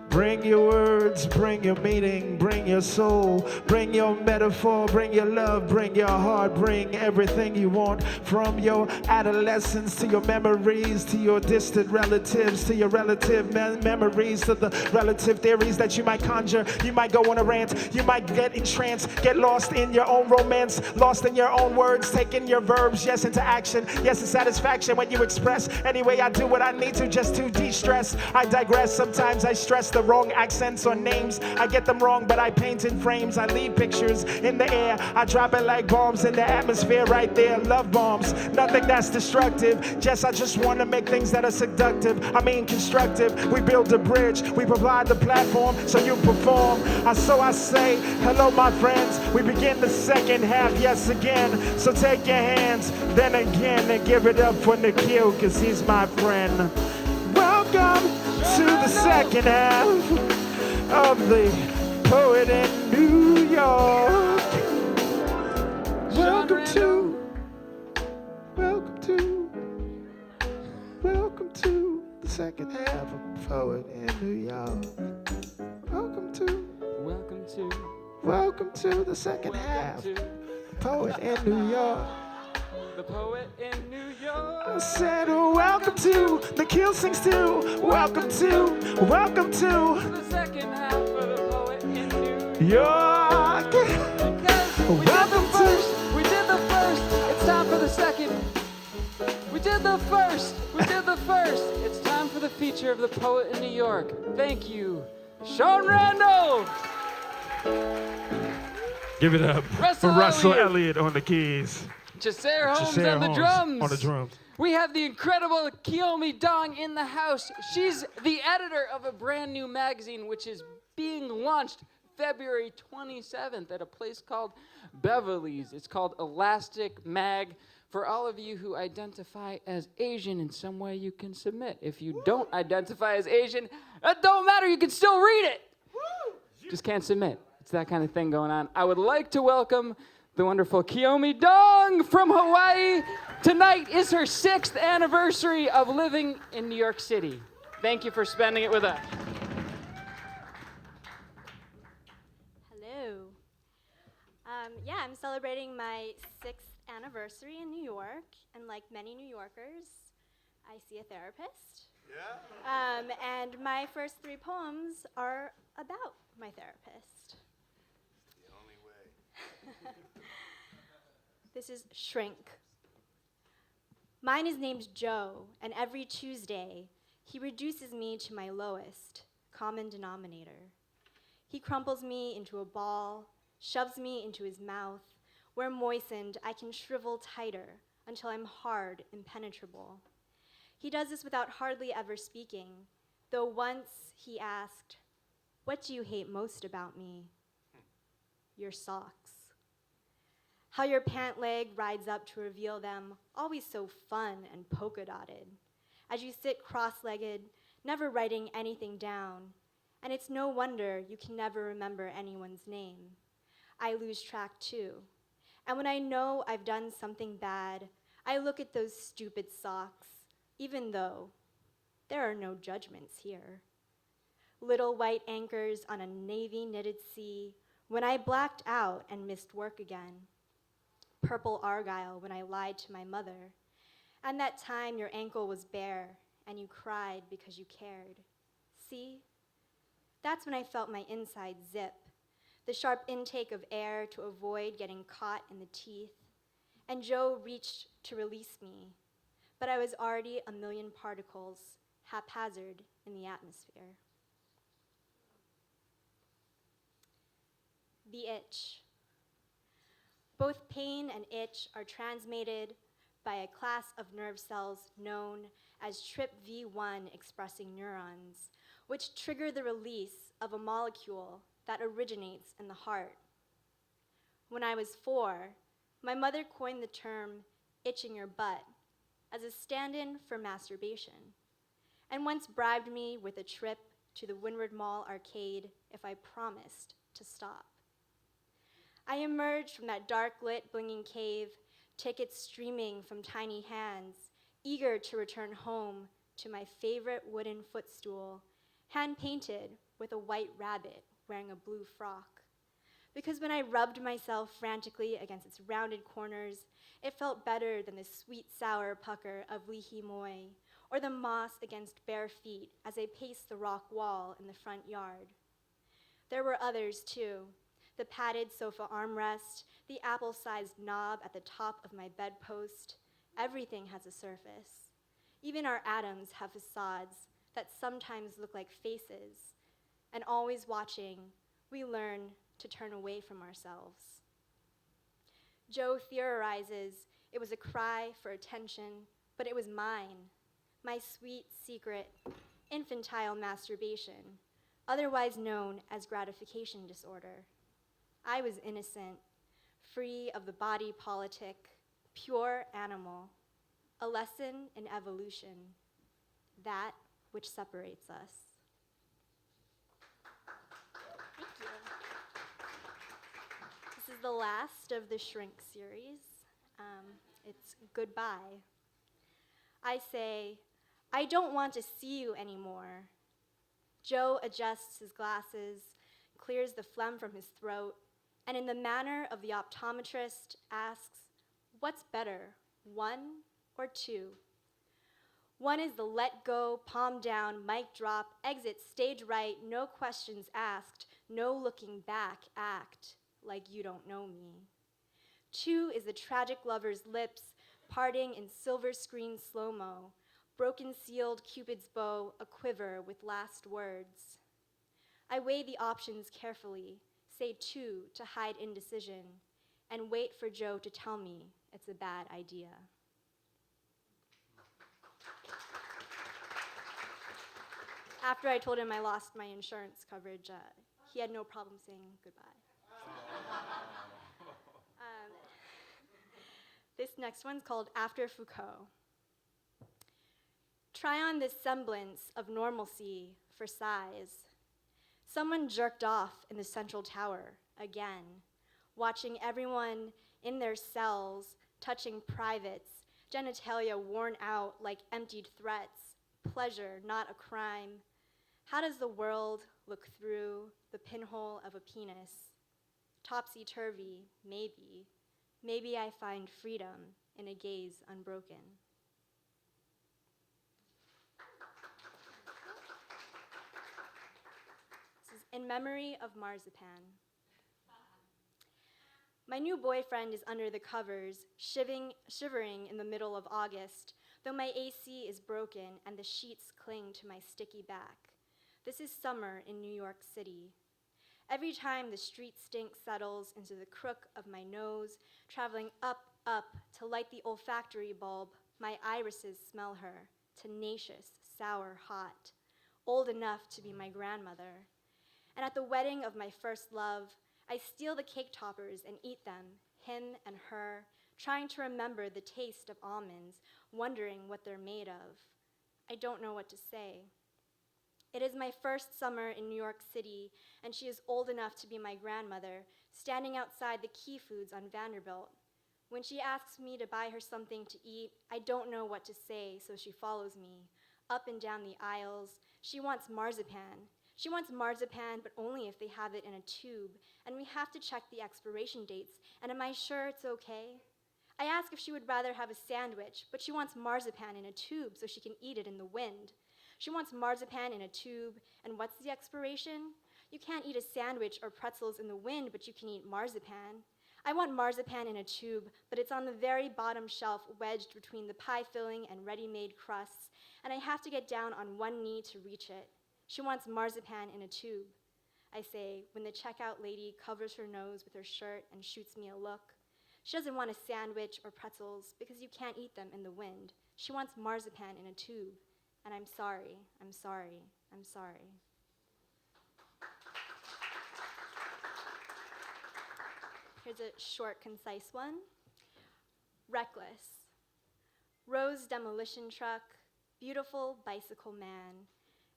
Bring your words, bring your meaning, bring your soul, bring your metaphor, bring your love, bring your heart, bring everything you want, from your adolescence to your memories, to your distant relatives, to your relative memories, to the relative theories that you might conjure. You might go on a rant, you might get entranced, get lost in your own romance, lost in your own words, taking your verbs, yes, into action, yes, to satisfaction when you express. Anyway, I do what I need to just to de-stress. I digress, sometimes I stress the wrong accents or names. I get them wrong, but I paint in frames. I leave pictures in the air. I drop it like bombs in the atmosphere right there. Love bombs, nothing that's destructive. I just want to make things that are seductive. I mean constructive. We build a bridge. We provide the platform so you perform. So I say, hello my friends. We begin the second half, yes again. So take your hands, then again, and give it up for Nikhil, cause he's my friend. Welcome to the second half of the Poet in New York. Welcome to the second half of Poet in New York. Welcome to the second half of Poet in New York. The Poet in New York. I said, welcome to, Nikhil sings too. Welcome to The second half of the Poet in New York. Welcome to. We did the first. It's time for the second. We did the first. It's time for the feature of the Poet in New York. Thank you, Sean Randall. Give it up Russell for Russell Elliott. Elliott on the keys. Chaser Holmes Chaser on the Holmes drums. on the drums. We have the incredible Kiyomi Dong in the house. She's the editor of a brand new magazine, which is being launched February 27th at a place called Beverly's. It's called Elastic Mag. For all of you who identify as Asian in some way, you can submit. If you don't identify as Asian, it don't matter. You can still read it. Just can't submit. It's that kind of thing going on. I would like to welcome the wonderful Kiyomi Dong from Hawaii. Tonight is her 6th anniversary of living in New York City. Thank you for spending it with us. Hello. Yeah, I'm celebrating my 6th anniversary in New York, and like many New Yorkers, I see a therapist. Yeah. And my first 3 poems are about my therapist. The only way. This is Shrink. Mine is named Joe, and every Tuesday, he reduces me to my lowest common denominator. He crumples me into a ball, shoves me into his mouth, where moistened I can shrivel tighter until I'm hard, impenetrable. He does this without hardly ever speaking, though once he asked, "What do you hate most about me?" Your socks. How your pant leg rides up to reveal them, always so fun and polka-dotted. As you sit cross-legged, never writing anything down, and it's no wonder you can never remember anyone's name. I lose track too. And when I know I've done something bad, I look at those stupid socks, even though there are no judgments here. Little white anchors on a navy knitted sea when I blacked out and missed work again. Purple argyle when I lied to my mother. And that time your ankle was bare and you cried because you cared. See? That's when I felt my inside zip, the sharp intake of air to avoid getting caught in the teeth. And Joe reached to release me, but I was already a million particles, haphazard in the atmosphere. The itch. Both pain and itch are transmitted by a class of nerve cells known as TRPV1 expressing neurons, which trigger the release of a molecule that originates in the heart. When I was 4, my mother coined the term itching your butt as a stand-in for masturbation, and once bribed me with a trip to the Windward Mall arcade if I promised to stop. I emerged from that dark-lit, blinging cave, tickets streaming from tiny hands, eager to return home to my favorite wooden footstool, hand-painted with a white rabbit wearing a blue frock. Because when I rubbed myself frantically against its rounded corners, it felt better than the sweet, sour pucker of lihi moi, or the moss against bare feet as I paced the rock wall in the front yard. There were others, too. The padded sofa armrest, the apple-sized knob at the top of my bedpost. Everything has a surface. Even our atoms have facades that sometimes look like faces. And always watching, we learn to turn away from ourselves. Joe theorizes it was a cry for attention, but it was mine, my sweet, secret, infantile masturbation, otherwise known as gratification disorder. I was innocent, free of the body politic, pure animal, a lesson in evolution, that which separates us. Thank you. This is the last of the Shrink series. It's goodbye. I say, I don't want to see you anymore. Joe adjusts his glasses, clears the phlegm from his throat, and in the manner of the optometrist asks, what's better, 1 or 2? 1 is the let go, palm down, mic drop, exit, stage right, no questions asked, no looking back act, like you don't know me. 2 is the tragic lover's lips parting in silver screen slow-mo, broken sealed Cupid's bow a quiver with last words. I weigh the options carefully, say 2 to hide indecision, and wait for Joe to tell me it's a bad idea. After I told him I lost my insurance coverage, he had no problem saying goodbye. This next one's called After Foucault. Try on this semblance of normalcy for size. Someone jerked off in the central tower again, watching everyone in their cells, touching privates, genitalia worn out like emptied threats, pleasure, not a crime. How does the world look through the pinhole of a penis? topsy-turvy, maybe. Maybe I find freedom in a gaze unbroken. This is in memory of Marzipan. My new boyfriend is under the covers, shivering in the middle of August, though my AC is broken and the sheets cling to my sticky back. This is summer in New York City. Every time the street stink settles into the crook of my nose, traveling up to light the olfactory bulb, my irises smell her, tenacious, sour, hot, old enough to be my grandmother. And at the wedding of my first love, I steal the cake toppers and eat them, him and her, trying to remember the taste of almonds, wondering what they're made of. I don't know what to say. It is my first summer in New York City, and she is old enough to be my grandmother, standing outside the Key Foods on Vanderbilt. When she asks me to buy her something to eat, I don't know what to say, so she follows me, up and down the aisles. She wants marzipan. She wants marzipan, but only if they have it in a tube, and we have to check the expiration dates, and am I sure it's okay? I ask if she would rather have a sandwich, but she wants marzipan in a tube so she can eat it in the wind. She wants marzipan in a tube, and what's the expiration? You can't eat a sandwich or pretzels in the wind, but you can eat marzipan. I want marzipan in a tube, but it's on the very bottom shelf, wedged between the pie filling and ready-made crusts, and I have to get down on one knee to reach it. She wants marzipan in a tube, I say, when the checkout lady covers her nose with her shirt and shoots me a look. She doesn't want a sandwich or pretzels because you can't eat them in the wind. She wants marzipan in a tube, and I'm sorry, I'm sorry, I'm sorry. Here's a short, concise one. Reckless. Rose demolition truck, beautiful bicycle man.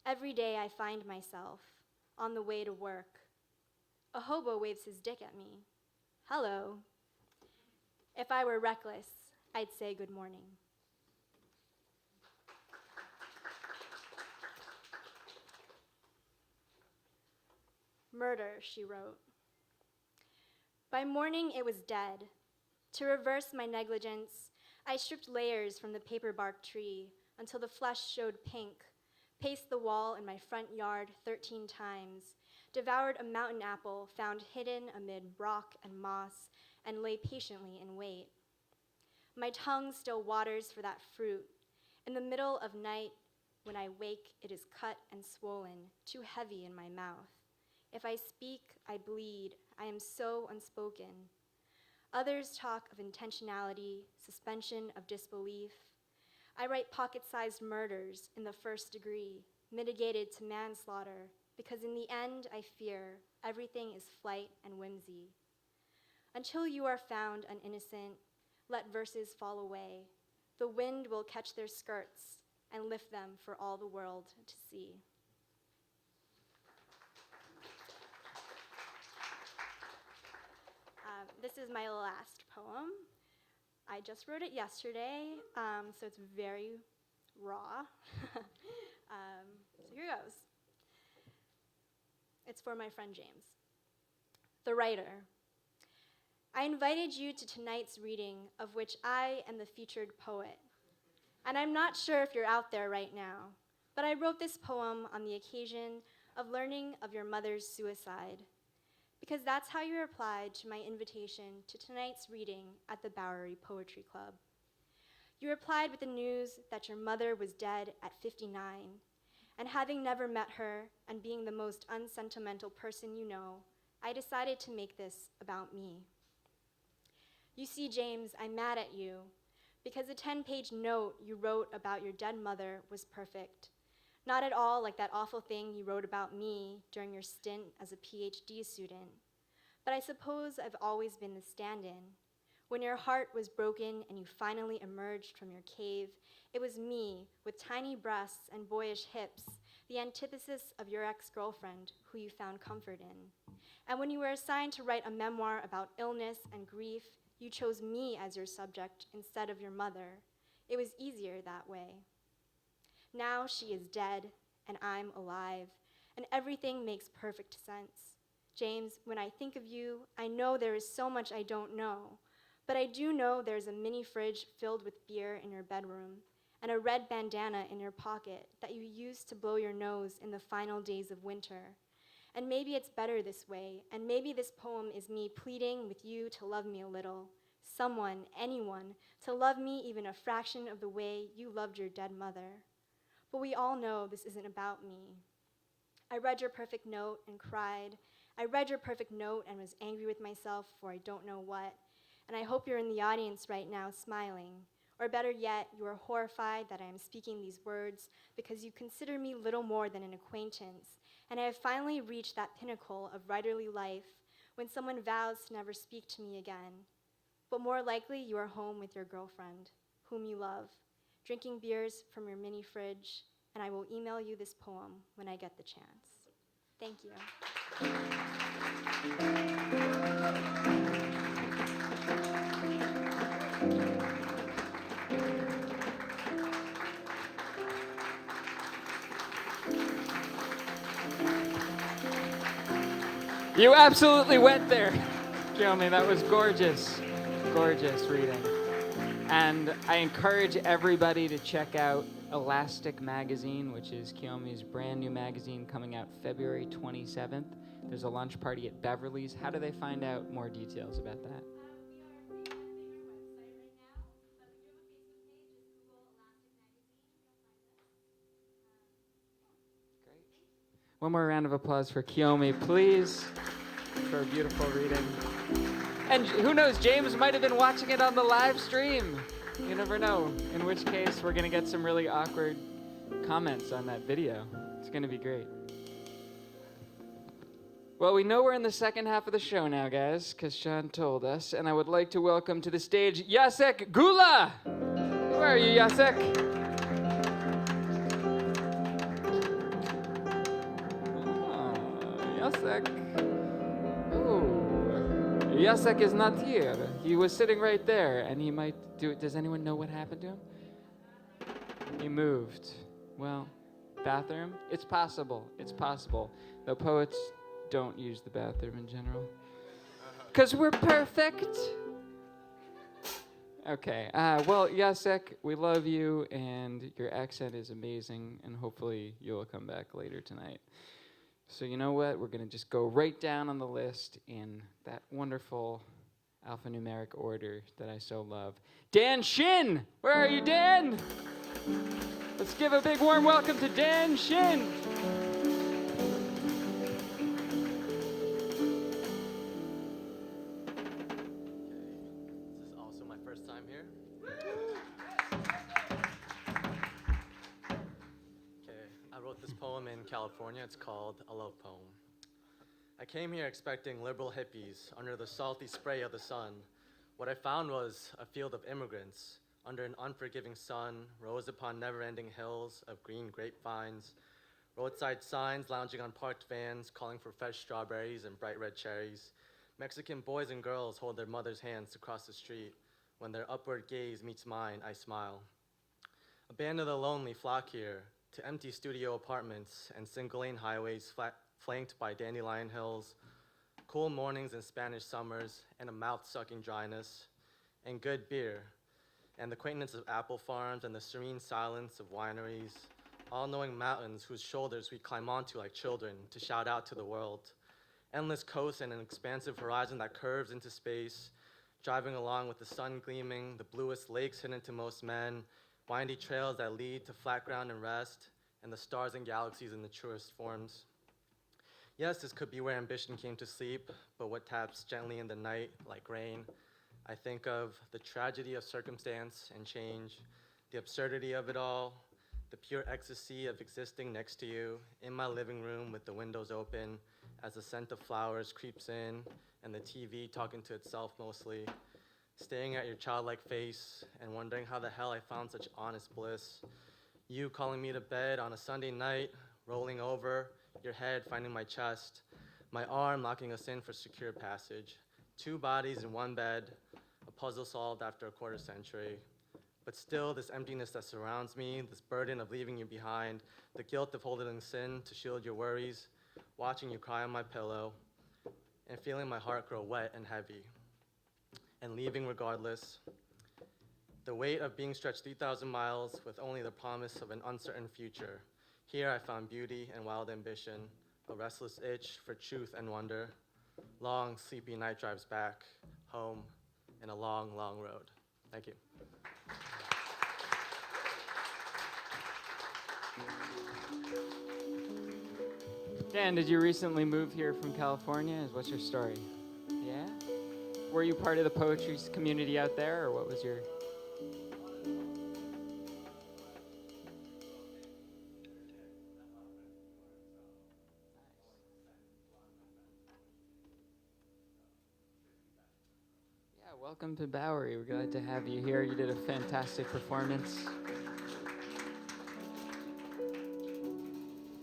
Every day I find myself on the way to work. A hobo waves his dick at me. Hello. If I were reckless, I'd say good morning. Murder, she wrote. By morning, it was dead. To reverse my negligence, I stripped layers from the paper bark tree until the flesh showed pink, paced the wall in my front yard 13 times, devoured a mountain apple found hidden amid rock and moss, and lay patiently in wait. My tongue still waters for that fruit. In the middle of night, when I wake, it is cut and swollen, too heavy in my mouth. If I speak, I bleed. I am so unspoken. Others talk of intentionality, suspension of disbelief. I write pocket-sized murders in the first degree, mitigated to manslaughter, because in the end, I fear everything is flight and whimsy. Until you are found an innocent, let verses fall away. The wind will catch their skirts and lift them for all the world to see. This is my last poem. I just wrote it yesterday, so it's very raw. So here goes. It's for my friend James. The writer. I invited you to tonight's reading, of which I am the featured poet. And I'm not sure if you're out there right now, but I wrote this poem on the occasion of learning of your mother's suicide, because that's how you replied to my invitation to tonight's reading at the Bowery Poetry Club. You replied with the news that your mother was dead at 59, and having never met her and being the most unsentimental person you know, I decided to make this about me. You see, James, I'm mad at you because the 10-page note you wrote about your dead mother was perfect. Not at all like that awful thing you wrote about me during your stint as a PhD student. But I suppose I've always been the stand-in. When your heart was broken and you finally emerged from your cave, it was me with tiny breasts and boyish hips, the antithesis of your ex-girlfriend who you found comfort in. And when you were assigned to write a memoir about illness and grief, you chose me as your subject instead of your mother. It was easier that way. Now she is dead, and I'm alive, and everything makes perfect sense. James, when I think of you, I know there is so much I don't know. But I do know there's a mini fridge filled with beer in your bedroom and a red bandana in your pocket that you use to blow your nose in the final days of winter. And maybe it's better this way, and maybe this poem is me pleading with you to love me a little. Someone, anyone, to love me even a fraction of the way you loved your dead mother. But we all know this isn't about me. I read your perfect note and cried. I read your perfect note and was angry with myself for I don't know what. And I hope you're in the audience right now smiling. Or better yet, you are horrified that I am speaking these words because you consider me little more than an acquaintance. And I have finally reached that pinnacle of writerly life when someone vows to never speak to me again. But more likely, you are home with your girlfriend, whom you love, drinking beers from your mini fridge, and I will email you this poem when I get the chance. Thank you. You absolutely went there, Kiyomi. That was gorgeous. Gorgeous reading. And I encourage everybody to check out Elastic Magazine, which is Kiyomi's brand new magazine coming out February 27th. There's a lunch party at Beverly's. How do they find out more details about that? One more round of applause for Kiyomi, please, for a beautiful reading. And who knows, James might have been watching it on the live stream. You never know, in which case we're going to get some really awkward comments on that video. It's going to be great. Well, we know we're in the second half of the show now, guys, because Sean told us, and I would like to welcome to the stage Jacek Gula. Where are you, Jacek? Jacek. Oh, Jacek is not here. He was sitting right there, and he might do it. Does anyone know what happened to him? He moved. Well, bathroom? It's possible. It's possible. Though poets don't use the bathroom in general. Because we're perfect. Okay. Well, Jacek, we love you, and your accent is amazing, and hopefully you'll come back later tonight. So you know what? We're going to just go right down on the list in that wonderful alphanumeric order that I so love. Dan Shin! Where are you, Dan? Let's give a big warm welcome to Dan Shin. This is also my first time here. I wrote this poem in California. It's called A Love Poem. I came here expecting liberal hippies under the salty spray of the sun. What I found was a field of immigrants under an unforgiving sun, rows upon never-ending hills of green grapevines, roadside signs lounging on parked vans, calling for fresh strawberries and bright red cherries. Mexican boys and girls hold their mothers' hands to cross the street. When their upward gaze meets mine, I smile. A band of the lonely flock here to empty studio apartments and single-lane highways flanked by dandelion hills, cool mornings and Spanish summers, and a mouth-sucking dryness, and good beer, and the quaintness of apple farms and the serene silence of wineries, all-knowing mountains whose shoulders we climb onto like children to shout out to the world, endless coasts and an expansive horizon that curves into space, driving along with the sun gleaming, the bluest lakes hidden to most men, windy trails that lead to flat ground and rest, and the stars and galaxies in the truest forms. Yes, this could be where ambition came to sleep, but what taps gently in the night like rain. I think of the tragedy of circumstance and change, the absurdity of it all, the pure ecstasy of existing next to you in my living room with the windows open as the scent of flowers creeps in and the TV talking to itself mostly, staring at your childlike face and wondering how the hell I found such honest bliss. You calling me to bed on a Sunday night, rolling over, your head finding my chest, my arm locking us in for secure passage. 2 bodies in 1 bed, a puzzle solved after a quarter century. But still, this emptiness that surrounds me, this burden of leaving you behind, the guilt of holding sin to shield your worries, watching you cry on my pillow, and feeling my heart grow wet and heavy, and leaving regardless. The weight of being stretched 3,000 miles with only the promise of an uncertain future. Here I found beauty and wild ambition, a restless itch for truth and wonder. Long, sleepy night drives back, home, and a long, long road. Thank you. Dan, did you recently move here from California? What's your story? Yeah? Were you part of the poetry community out there, or what was your... Yeah, welcome to Bowery. We're glad to have you here. You did a fantastic performance.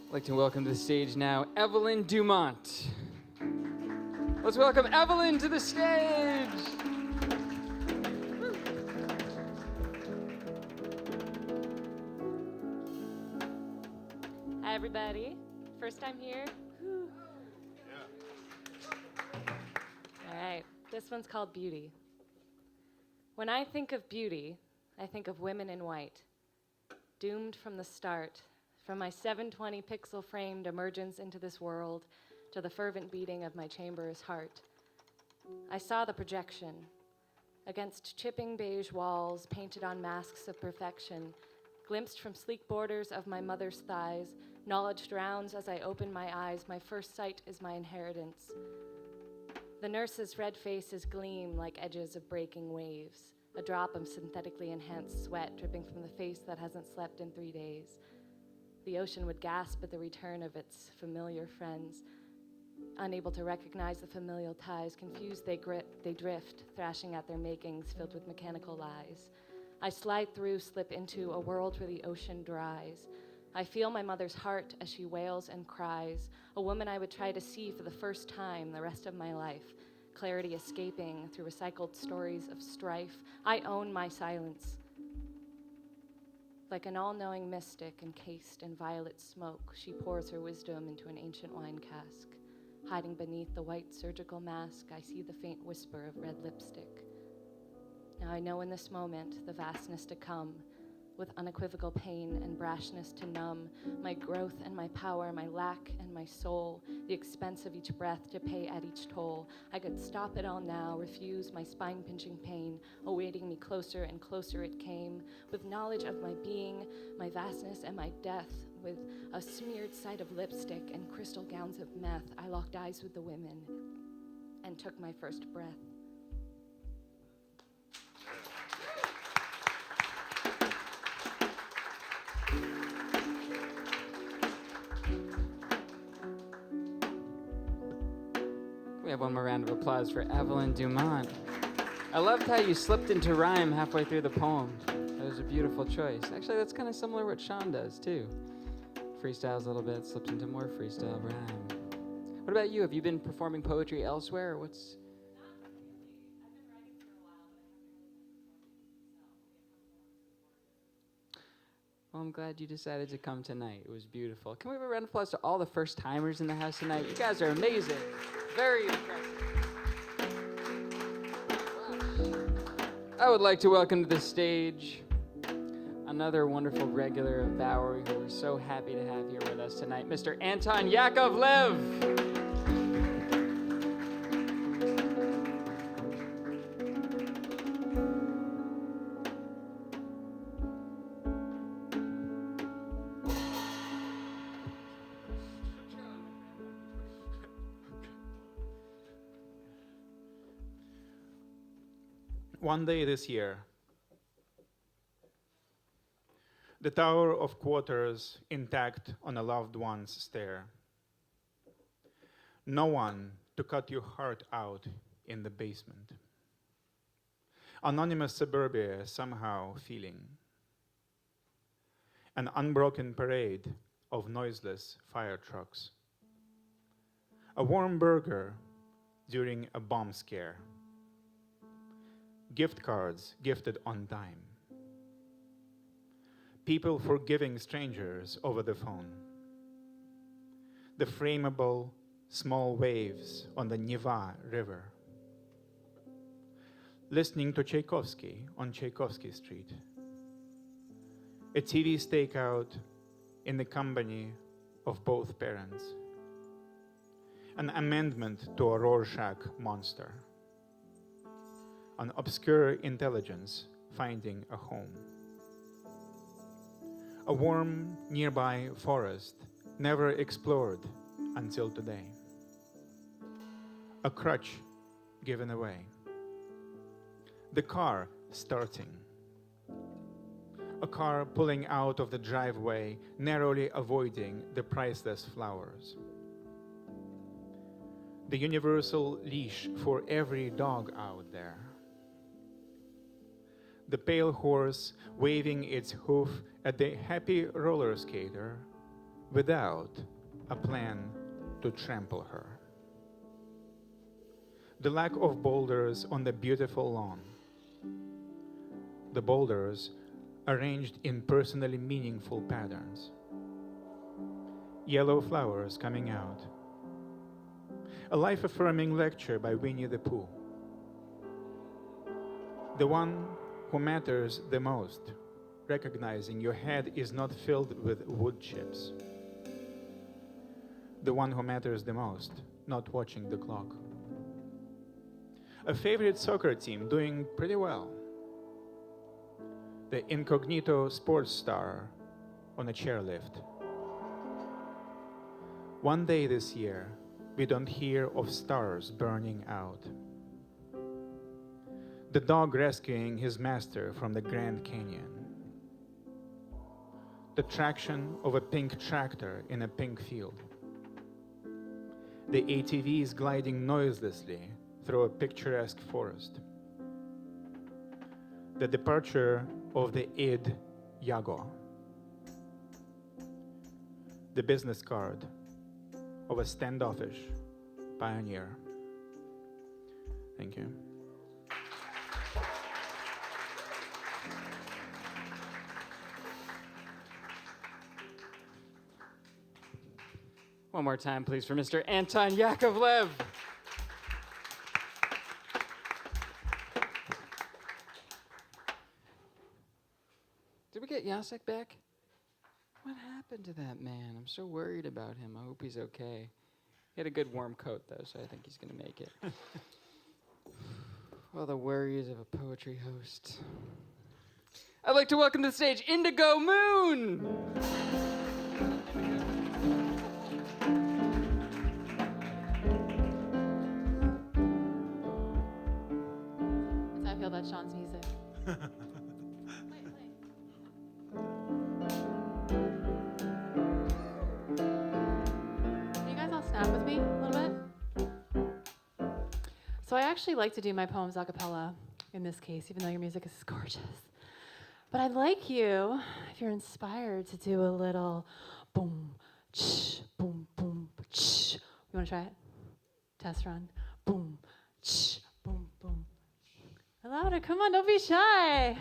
I'd like to welcome to the stage now Evelyn Dumont. Let's welcome Evelyn to the stage. Hi, everybody. First time here? Whew. All right, this one's called Beauty. When I think of beauty, I think of women in white, doomed from the start, from my 720 pixel framed emergence into this world to the fervent beating of my chamber's heart. I saw the projection. Against chipping beige walls painted on masks of perfection, glimpsed from sleek borders of my mother's thighs, knowledge drowns as I open my eyes, my first sight is my inheritance. The nurse's red faces gleam like edges of breaking waves, a drop of synthetically enhanced sweat dripping from the face that hasn't slept in 3 days. The ocean would gasp at the return of its familiar friends. Unable to recognize the familial ties, confused they drift, thrashing at their makings filled with mechanical lies. I slide through, slip into a world where the ocean dries. I feel my mother's heart as she wails and cries, a woman I would try to see for the first time the rest of my life, clarity escaping through recycled stories of strife. I own my silence. Like an all-knowing mystic encased in violet smoke, she pours her wisdom into an ancient wine cask. Hiding beneath the white surgical mask, I see the faint whisper of red lipstick. Now I know in this moment the vastness to come, with unequivocal pain and brashness to numb, my growth and my power, my lack and my soul, the expense of each breath to pay at each toll. I could stop it all now, refuse my spine-pinching pain, awaiting me closer and closer it came, with knowledge of my being, my vastness and my death, with a smeared sight of lipstick and crystal gowns of meth. I locked eyes with the women and took my first breath. We have one more round of applause for Evelyn Dumont. I loved how you slipped into rhyme halfway through the poem. That was a beautiful choice. Actually, that's kind of similar to what Sean does, too. Freestyles a little bit, slips into more freestyle rhyme. What about you? Have you been performing poetry elsewhere, or what's... Well, I'm glad you decided to come tonight. It was beautiful. Can we have a round of applause to all the first-timers in the house tonight? You guys are amazing. Very impressive. Wow. I would like to welcome to the stage another wonderful regular of Bowery who we're so happy to have here with us tonight, Mr. Anton Yakovlev. One day this year, the tower of quarters intact on a loved one's stair. No one to cut your heart out in the basement. Anonymous suburbia somehow feeling. An unbroken parade of noiseless fire trucks. A warm burger during a bomb scare. Gift cards gifted on time. People forgiving strangers over the phone. The frameable small waves on the Neva River. Listening to Tchaikovsky on Tchaikovsky Street. A TV stakeout in the company of both parents. An amendment to a Rorschach monster. An obscure intelligence finding a home. A warm nearby forest never explored until today. A crutch given away. The car starting. A car pulling out of the driveway, narrowly avoiding the priceless flowers. The universal leash for every dog out there. The pale horse waving its hoof at the happy roller skater without a plan to trample her. The lack of boulders on the beautiful lawn. The boulders arranged in personally meaningful patterns. Yellow flowers coming out. A life-affirming lecture by Winnie the Pooh. The one who matters the most, recognizing your head is not filled with wood chips. The one who matters the most, not watching the clock. A favorite soccer team doing pretty well. The incognito sports star on a chairlift. One day this year, we don't hear of stars burning out. The dog rescuing his master from the Grand Canyon. The traction of a pink tractor in a pink field. The ATVs gliding noiselessly through a picturesque forest. The departure of the id Yago. The business card of a standoffish pioneer. Thank you. One more time, please, for Mr. Anton Yakovlev. Did we get Jacek back? What happened to that man? I'm so worried about him. I hope he's okay. He had a good warm coat, though, so I think he's going to make it. All the worries of a poetry host. I'd like to welcome to the stage Indigo Moon. That's how I feel about Sean's music. Can you guys all snap with me a little bit? So I actually like to do my poems a cappella in this case, even though your music is gorgeous. But I'd like you, if you're inspired, to do a little boom, ch, boom, boom, ch. You want to try it? Test run. Boom, ch, boom, boom. Louder, come on, don't be shy.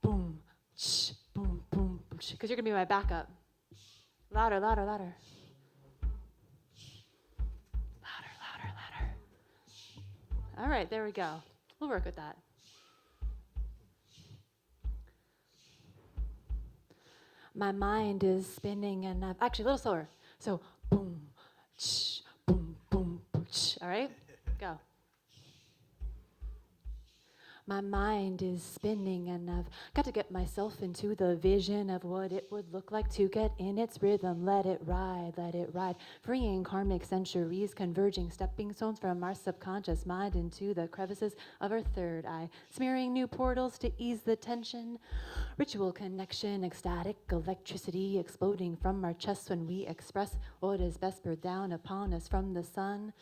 Boom, ch, boom, boom, ch. Because you're going to be my backup. Louder, louder, louder. Louder, louder, louder. All right, there we go. We'll work with that. My mind is spinning and I've actually a little slower. So boom, ch, boom, boom, ch. All right, go. My mind is spinning and I've got to get myself into the vision of what it would look like to get in its rhythm. Let it ride, freeing karmic centuries, converging stepping stones from our subconscious mind into the crevices of our third eye, smearing new portals to ease the tension. Ritual connection, ecstatic electricity exploding from our chests when we express what is best poured down upon us from the sun.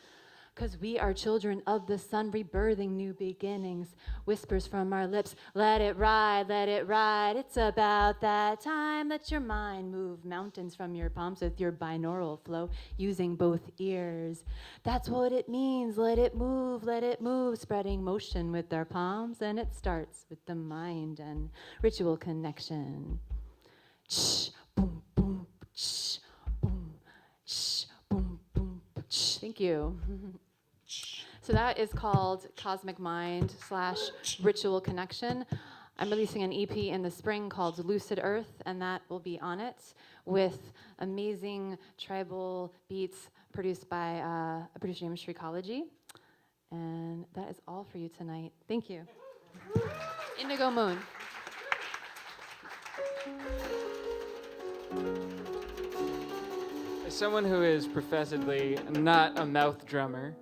'Cause we are children of the sun, rebirthing new beginnings. Whispers from our lips, let it ride, let it ride. It's about that time. Let your mind move mountains from your palms with your binaural flow, using both ears. That's what it means, let it move, spreading motion with our palms. And it starts with the mind and ritual connection. Shh, boom, boom, shh, boom, boom, boom. Thank you. So that is called Cosmic Mind / Ritual Connection. I'm releasing an EP in the spring called Lucid Earth, and that will be on it with amazing tribal beats produced by a producer named Shrikology. And that is all for you tonight. Thank you. Indigo Moon. As someone who is professedly not a mouth drummer,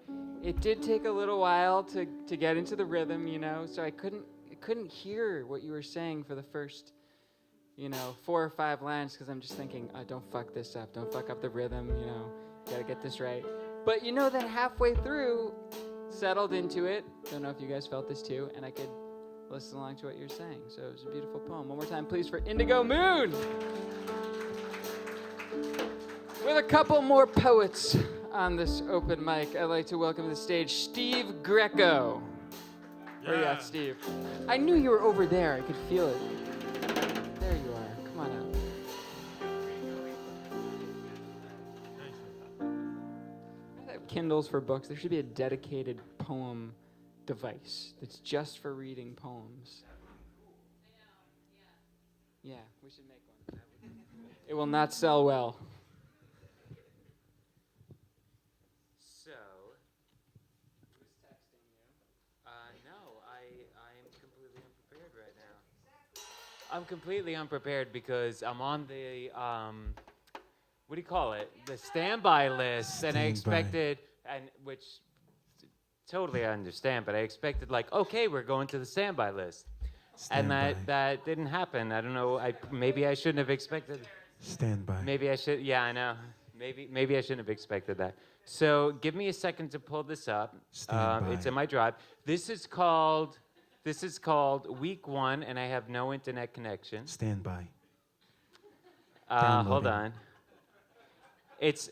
it did take a little while to get into the rhythm, you know, so I couldn't hear what you were saying for the first, 4 or 5 lines, because I'm just thinking, don't fuck this up, don't fuck up the rhythm, gotta get this right. But then halfway through, settled into it, don't know if you guys felt this too, and I could listen along to what you're saying, so it was a beautiful poem. One more time, please, for Indigo Moon! With a couple more poets on this open mic, I'd like to welcome to the stage Steve Greco. Where you at, Steve? I knew you were over there. I could feel it. There you are. Come on out. I have Kindles for books. There should be a dedicated poem device that's just for reading poems. Yeah, we should make one. It will not sell well. So, who's texting you? No, I'm completely unprepared right now. I'm completely unprepared because I'm on the, what do you call it? The standby list, and I expected, which totally I understand, but I expected okay, we're going to the standby list. And that didn't happen. I don't know, maybe I shouldn't have expected. Standby. Maybe I should, yeah, I know. Maybe I shouldn't have expected that. So give me a second to pull this up. It's in my drive. This is called Week 1, and I have no internet connection. Standby. Hold on. It's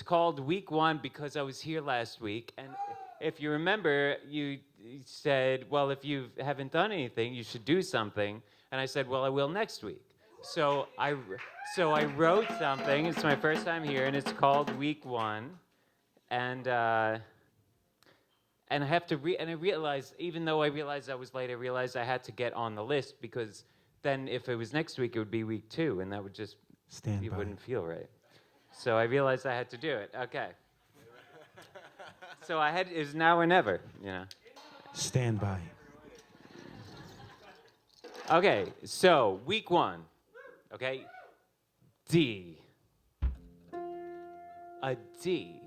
called Week 1 because I was here last week, and if you remember, you said, well, if you haven't done anything, you should do something, and I said, well, I will next week. So I wrote something. It's my first time here, and it's called Week 1, and I have to and I realized, even though I realized I was late, I realized I had to get on the list, because then if it was next week, it would be Week 2, and that would just it wouldn't feel right. So I realized I had to do it. Okay. So it's now or never, Standby. Okay, so Week 1. Okay, D. A D.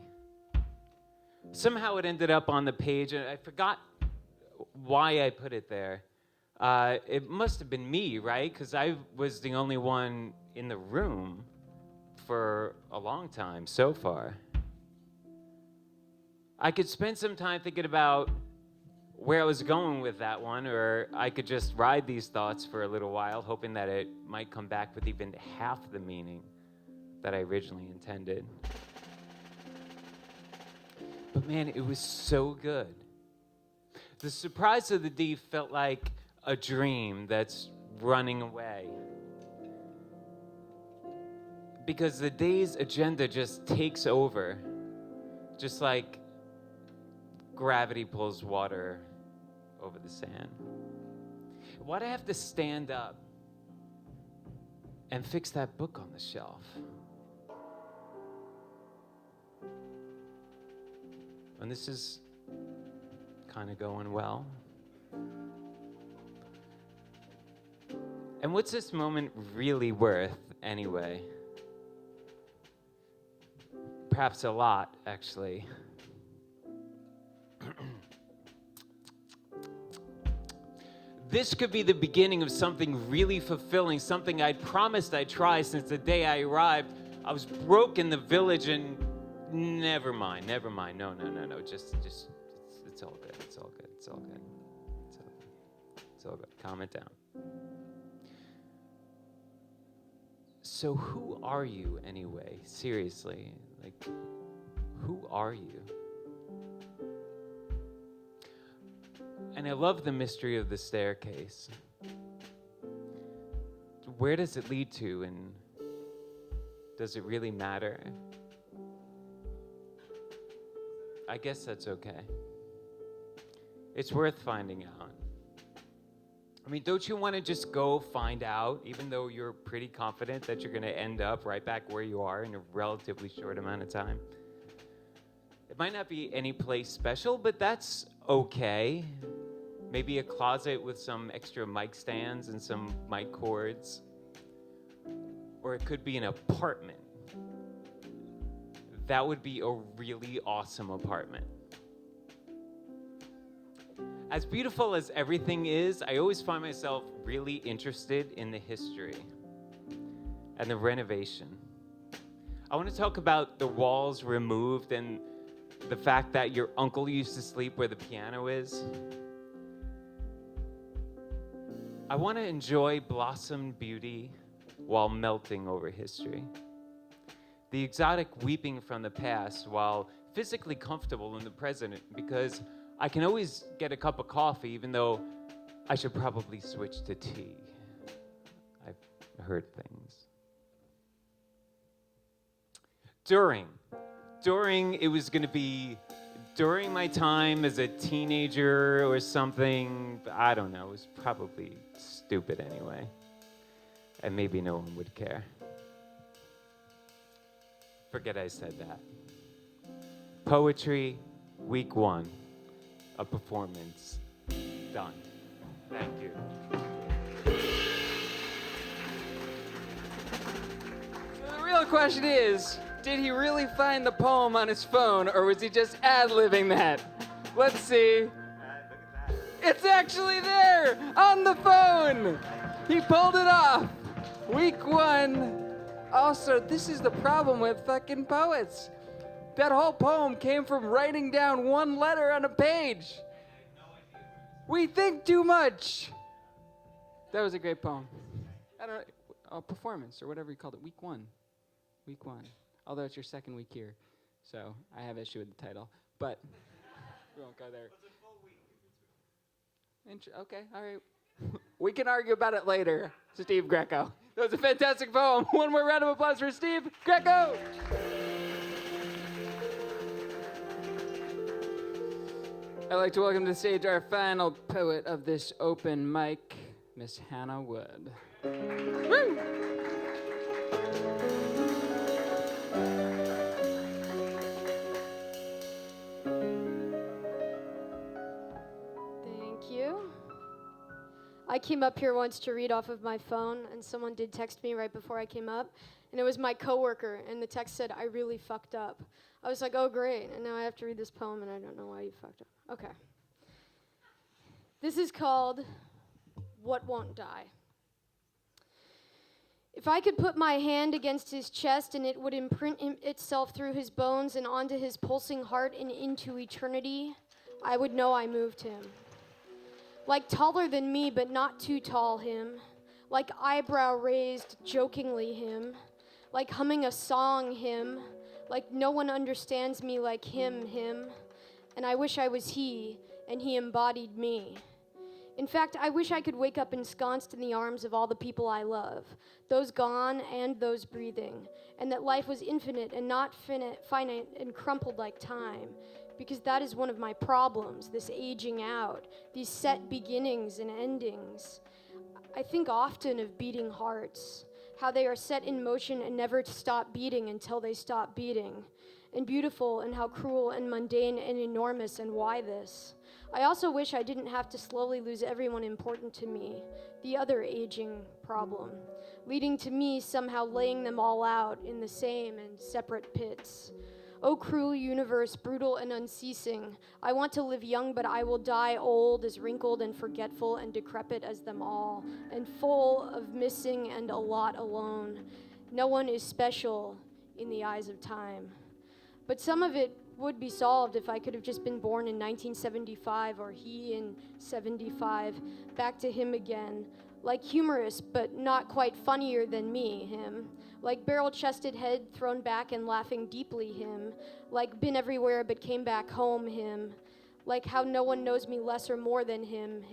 Somehow it ended up on the page, and I forgot why I put it there. It must have been me, right? Because I was the only one in the room for a long time so far. I could spend some time thinking about where I was going with that one, or I could just ride these thoughts for a little while, hoping that it might come back with even half the meaning that I originally intended. But man, it was so good. The surprise of the D felt like a dream that's running away. Because the day's agenda just takes over, just like gravity pulls water over the sand. Why'd I have to stand up and fix that book on the shelf? And this is kind of going well. And what's this moment really worth anyway? Perhaps a lot, actually. This could be the beginning of something really fulfilling, something I'd promised I'd try since the day I arrived. I was broke in the village, and never mind, no, just, it's all good, it's all good. Calm it down. So who are you anyway? Seriously, who are you? And I love the mystery of the staircase. Where does it lead to, and does it really matter? I guess that's okay. It's worth finding out. I mean, don't you want to just go find out, even though you're pretty confident that you're going to end up right back where you are in a relatively short amount of time? It might not be any place special, but that's okay. Maybe a closet with some extra mic stands and some mic cords. Or it could be an apartment. That would be a really awesome apartment. As beautiful as everything is, I always find myself really interested in the history and the renovation. I want to talk about the walls removed and the fact that your uncle used to sleep where the piano is. I want to enjoy blossomed beauty while melting over history. The exotic weeping from the past while physically comfortable in the present, because I can always get a cup of coffee, even though I should probably switch to tea. I've heard things. During, it was going to be during my time as a teenager or something. I don't know. It was probably stupid anyway. And maybe no one would care. Forget I said that. Poetry, week 1. A performance done. Thank you. So the real question is, did he really find the poem on his phone, or was he just ad-libbing that? Let's see. It's actually there on the phone. He pulled it off. Week 1. Also, this is the problem with fucking poets. That whole poem came from writing down one letter on a page. We think too much. That was a great poem. I don't know, a performance or whatever you called it. Week 1. Week 1. Although it's your second week here, so I have issue with the title. But we won't go there. Okay, all right. We can argue about it later. Steve Greco. That was a fantastic poem. One more round of applause for Steve Greco. I'd like to welcome to the stage our final poet of this open mic, Miss Hannah Wood. Woo! Thank you. I came up here once to read off of my phone, and someone did text me right before I came up, and it was my coworker, and the text said, "I really fucked up." I was like, "Oh, great," and now I have to read this poem, and I don't know why you fucked up. Okay. This is called What Won't Die. If I could put my hand against his chest and it would imprint itself through his bones and onto his pulsing heart and into eternity, I would know I moved him. Like taller than me, but not too tall him. Like eyebrow raised jokingly him. Like humming a song him. Like no one understands me like him. And I wish I was he, and he embodied me. In fact, I wish I could wake up ensconced in the arms of all the people I love, those gone and those breathing, and that life was infinite and not finite and crumpled like time, because that is one of my problems, this aging out, these set beginnings and endings. I think often of beating hearts, how they are set in motion and never to stop beating until they stop beating, and beautiful and how cruel and mundane and enormous, and why this? I also wish I didn't have to slowly lose everyone important to me, the other aging problem, leading to me somehow laying them all out in the same and separate pits. Oh, cruel universe, brutal and unceasing, I want to live young, but I will die old, as wrinkled and forgetful and decrepit as them all, and full of missing and a lot alone. No one is special in the eyes of time. But some of it would be solved if I could have just been born in 1975 or he in 75, back to him again, like humorous but not quite funnier than me, him, like barrel-chested head thrown back and laughing deeply, him, like been everywhere but came back home, him, like how no one knows me less or more than him,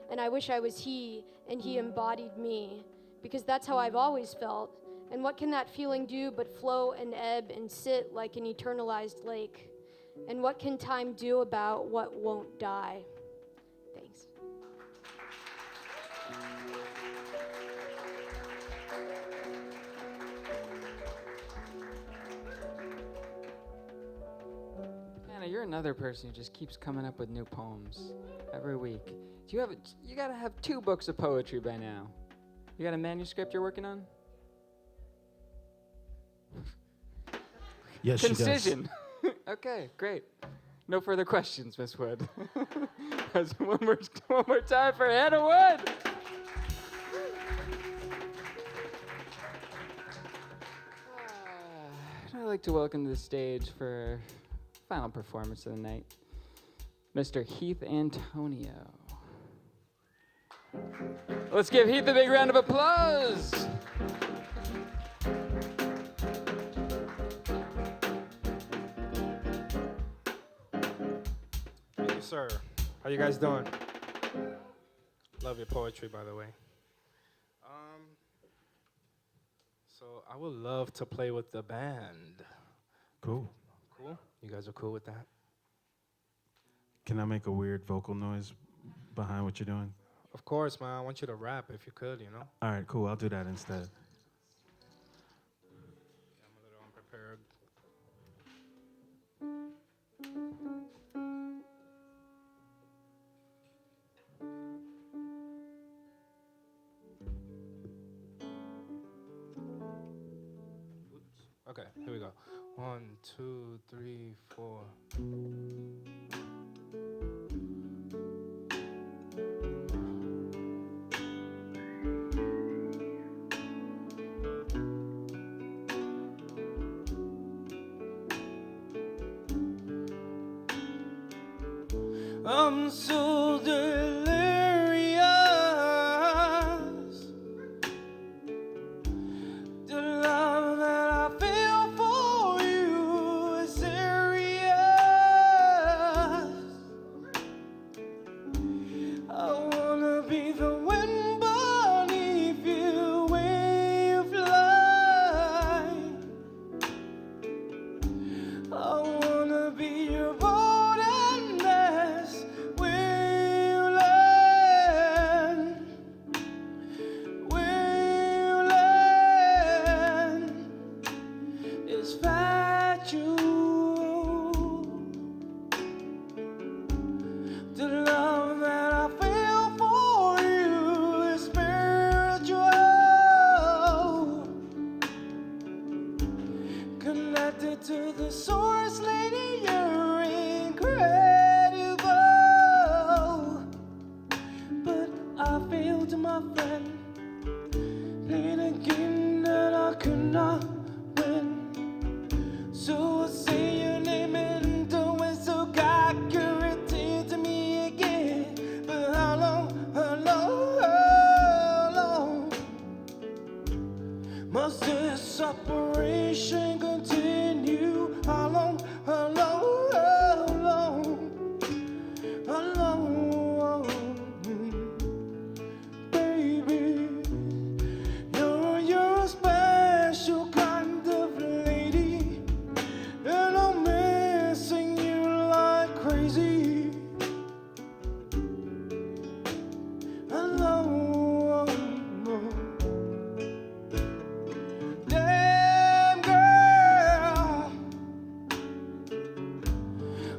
and I wish I was he and he embodied me, because that's how I've always felt. And what can that feeling do but flow and ebb and sit like an eternalized lake? And what can time do about what won't die? Thanks. Anna, you're another person who just keeps coming up with new poems every week. You gotta have 2 books of poetry by now. You got a manuscript you're working on? Yes, she Concision. Okay, great. No further questions, Miss Wood. one more time for Hannah Wood. I'd like to welcome to the stage for final performance of the night, Mr. Heath Antonio. Let's give Heath a big round of applause. Thank you, sir. How you guys doing? Love your poetry, by the way. So I would love to play with the band. Cool. Cool? You guys are cool with that? Can I make a weird vocal noise behind what you're doing? Of course, man. I want you to rap if you could, you know? All right, cool. I'll do that instead. I'm a little unprepared. Okay, here we go. 1, 2, 3, 4. I'm so delirious. The love that I feel for you is serious. I wanna be the wind beneath you when you fly. I wanna be your boat and nest when you land. When you land, it's factual. The love that I feel for you is spiritual. Connected to the source, lady, you're incredible. But I failed my friend, played a game that I could not win. So I say your name and don't wait so accurate to me again. But how long, how long, how long must this operation continue? How long, how long, how long, how long, baby? You're a special kind of lady, and I'm missing you like crazy. Hello, damn girl,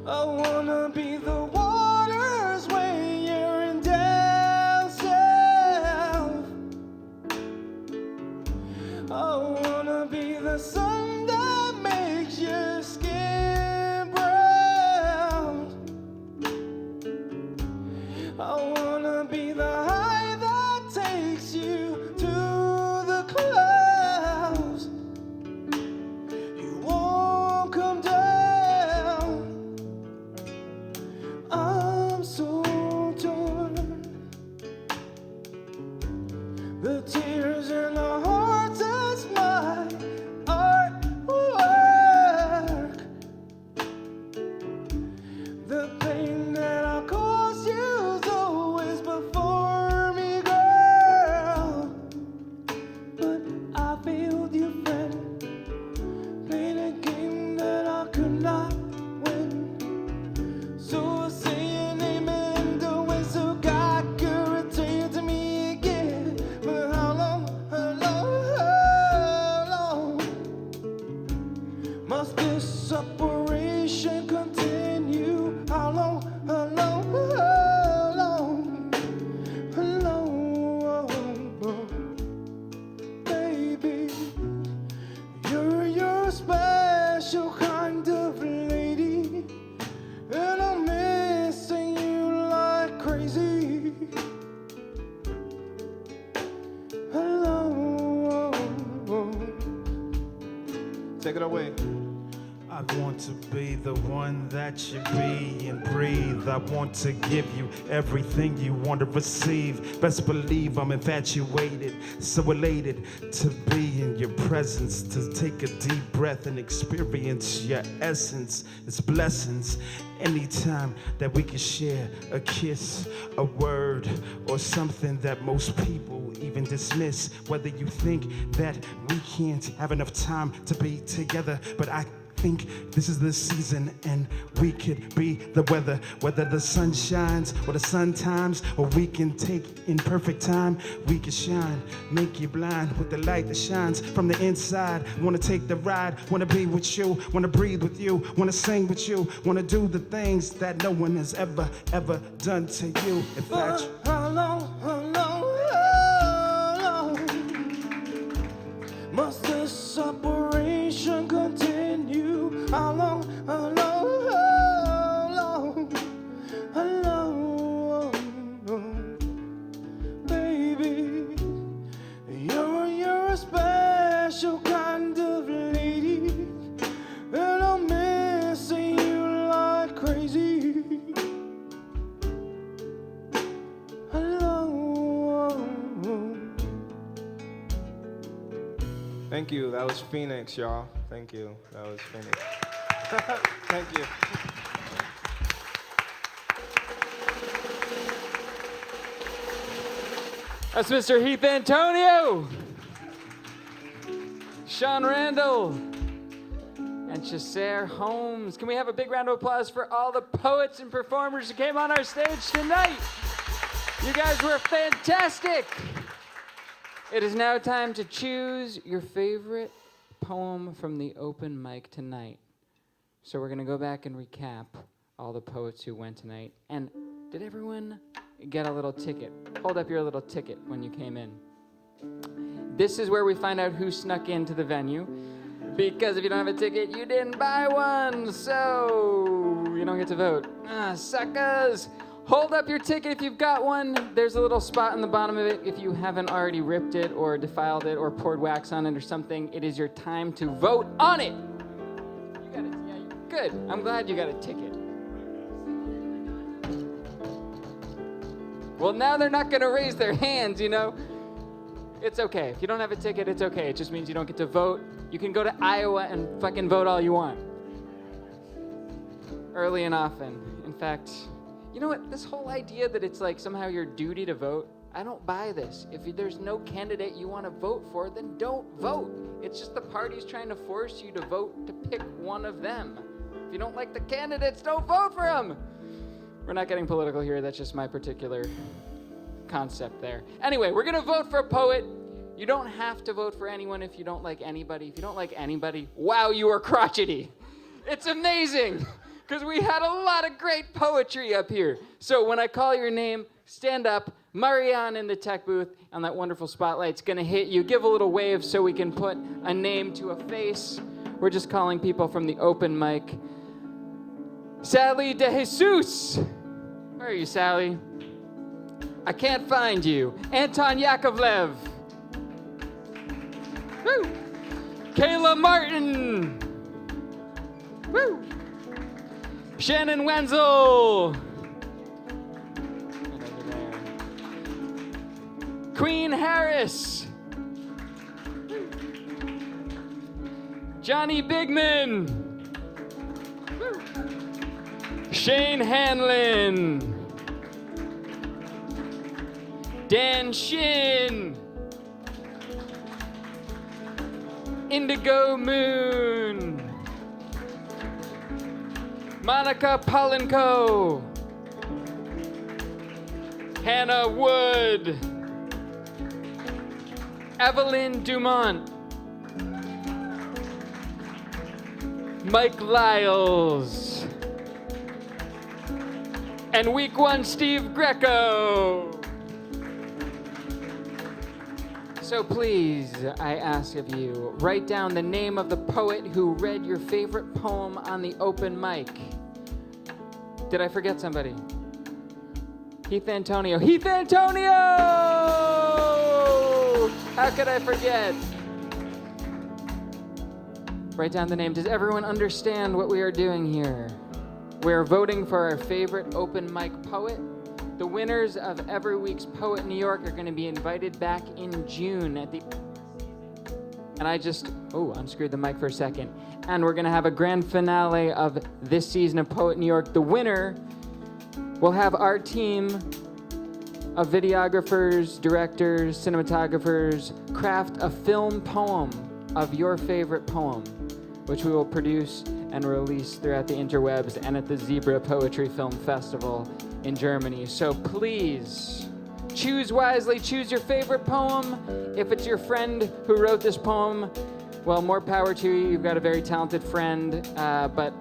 I wanna be the waters when you're in down south. I wanna be the sun that makes your skin brown. I wanna be the high that takes you to the clouds. You won't come down. I'm so torn. The tears in our hearts is my artwork. The pain that I cause you's always before me, girl. But I failed you, friend. Played a game that I could not win. Take it away. I want to be the one that you be and breathe. I want to give you everything you want to receive. Best believe I'm infatuated, so elated to be in your presence, to take a deep breath and experience your essence. It's blessings anytime that we can share a kiss, a word, or something that most people even dismiss. Whether you think that we can't have enough time to be together, but I think this is the season and we could be the weather, whether the sun shines or the sun times, or we can take in perfect time. We can shine, make you blind with the light that shines from the inside. Want to take the ride, want to be with you, want to breathe with you, want to sing with you, want to do the things that no one has ever done to you. In fact, How long must this separation continue? How long, baby? You're a special kind of lady, and I'm missing you like crazy. Thank you. That was Phoenix, y'all. Thank you. That was Phoenix. Thank you. That's Mr. Heath Antonio, Sean Randall, and Chaser Holmes. Can we have a big round of applause for all the poets and performers who came on our stage tonight? You guys were fantastic. It is now time to choose your favorite poem from the open mic tonight. So we're going to go back and recap all the poets who went tonight. And did everyone get a little ticket? Hold up your little ticket when you came in. This is where we find out who snuck into the venue. Because if you don't have a ticket, you didn't buy one. So you don't get to vote. Suckers! Hold up your ticket if you've got one. There's a little spot in the bottom of it. If you haven't already ripped it or defiled it or poured wax on it or something, it is your time to vote on it. You got it. Yeah, good. I'm glad you got a ticket. Well, now they're not going to raise their hands, you know. It's okay. If you don't have a ticket, it's okay. It just means you don't get to vote. You can go to Iowa and fucking vote all you want. Early and often. In fact, you know what? This whole idea that it's like somehow your duty to vote, I don't buy this. If there's no candidate you want to vote for, then don't vote. It's just the party's trying to force you to vote to pick one of them. If you don't like the candidates, don't vote for them. We're not getting political here. That's just my particular concept there. Anyway, we're going to vote for a poet. You don't have to vote for anyone if you don't like anybody. If you don't like anybody, wow, you are crotchety. It's amazing. Because we had a lot of great poetry up here. So when I call your name, stand up. Marianne in the tech booth on that wonderful spotlight's going to hit you. Give a little wave so we can put a name to a face. We're just calling people from the open mic. Sally De Jesus. Where are you, Sally? I can't find you. Anton Yakovlev. Woo! Kayla Martin. Woo! Shannon Wenzel. Queen Harris. Johnny Bigman. Shane Hanlon. Dan Shin. Indigo Moon. Monica Polenko. Hannah Wood. Evelyn Dumont. Mike Lyles. And week one, Steve Greco. So please, I ask of you, write down the name of the poet who read your favorite poem on the open mic. Did I forget somebody? Heath Antonio. Heath Antonio! How could I forget? Write down the name. Does everyone understand what we are doing here? We are voting for our favorite open mic poet. The winners of every week's Poet New York are going to be invited back in June at the... And I just, unscrewed the mic for a second. And we're going to have a grand finale of this season of Poet New York. The winner will have our team of videographers, directors, cinematographers craft a film poem of your favorite poem, which we will produce and release throughout the interwebs and at the Zebra Poetry Film Festival in Germany. So please, choose wisely, choose your favorite poem. If it's your friend who wrote this poem, well, more power to you. You've got a very talented friend, but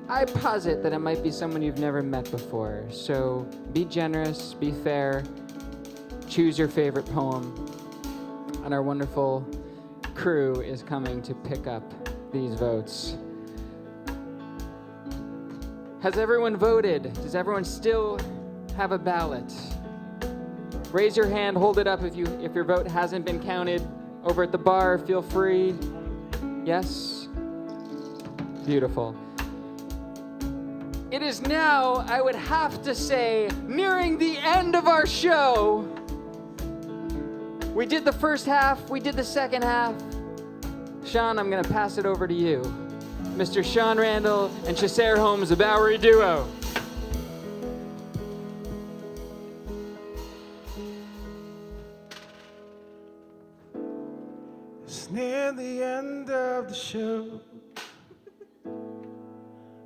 I posit that it might be someone you've never met before. So be generous, be fair, choose your favorite poem, and our wonderful crew is coming to pick up these votes. Has everyone voted? Does everyone still have a ballot? Raise your hand, hold it up if your vote hasn't been counted. Over at the bar, feel free. Yes? Beautiful. It is now, I would have to say, nearing the end of our show. We did the first half, we did the second half. Sean, I'm gonna pass it over to you. Mr. Sean Randall and Chaser Holmes, the Bowery duo. It's near the end of the show.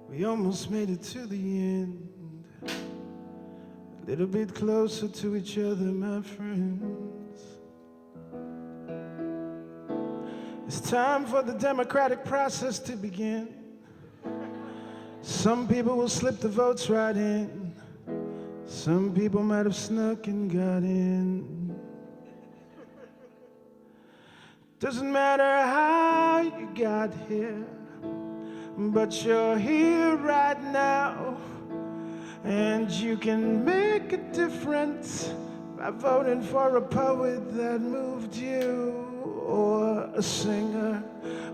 We almost made it to the end. A little bit closer to each other, my friends. It's time for the democratic process to begin. Some people will slip the votes right in. Some people might have snuck and got in. Doesn't matter how you got here, but you're here right now. And you can make a difference by voting for a poet that moved you, or a singer,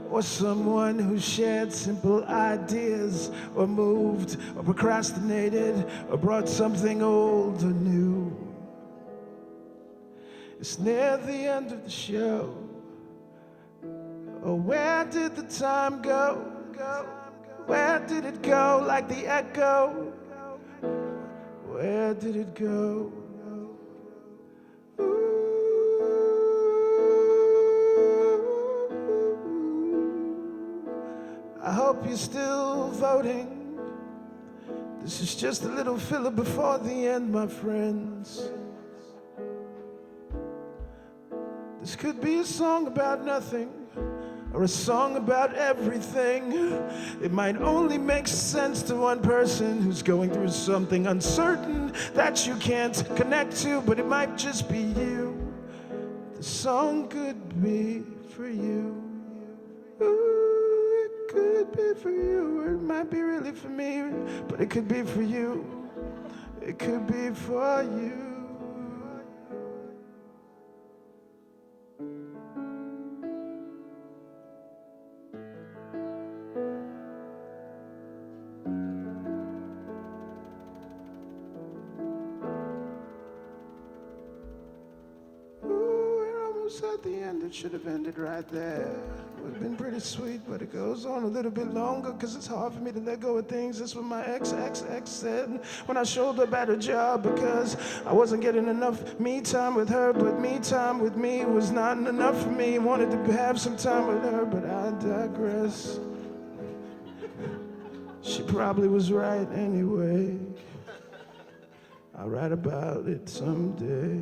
or someone who shared simple ideas, or moved, or procrastinated, or brought something old or new. It's near the end of the show. Oh, where did the time go? Where did it go like the echo? Where did it go? I hope you're still voting. This is just a little filler before the end, my friends. This could be a song about nothing, or a song about everything. It might only make sense to one person who's going through something uncertain that you can't connect to, but it might just be you. The song could be for you. Ooh, it could be for you, or it might be really for me, but it could be for you. It could be for you. At the end, it should have ended right there. Would have been pretty sweet, but it goes on a little bit longer, cause it's hard for me to let go of things. That's what my ex said when I showed up at her job, because I wasn't getting enough me time with her, but me time with me was not enough for me. Wanted to have some time with her, but I digress. She probably was right anyway. I'll write about it someday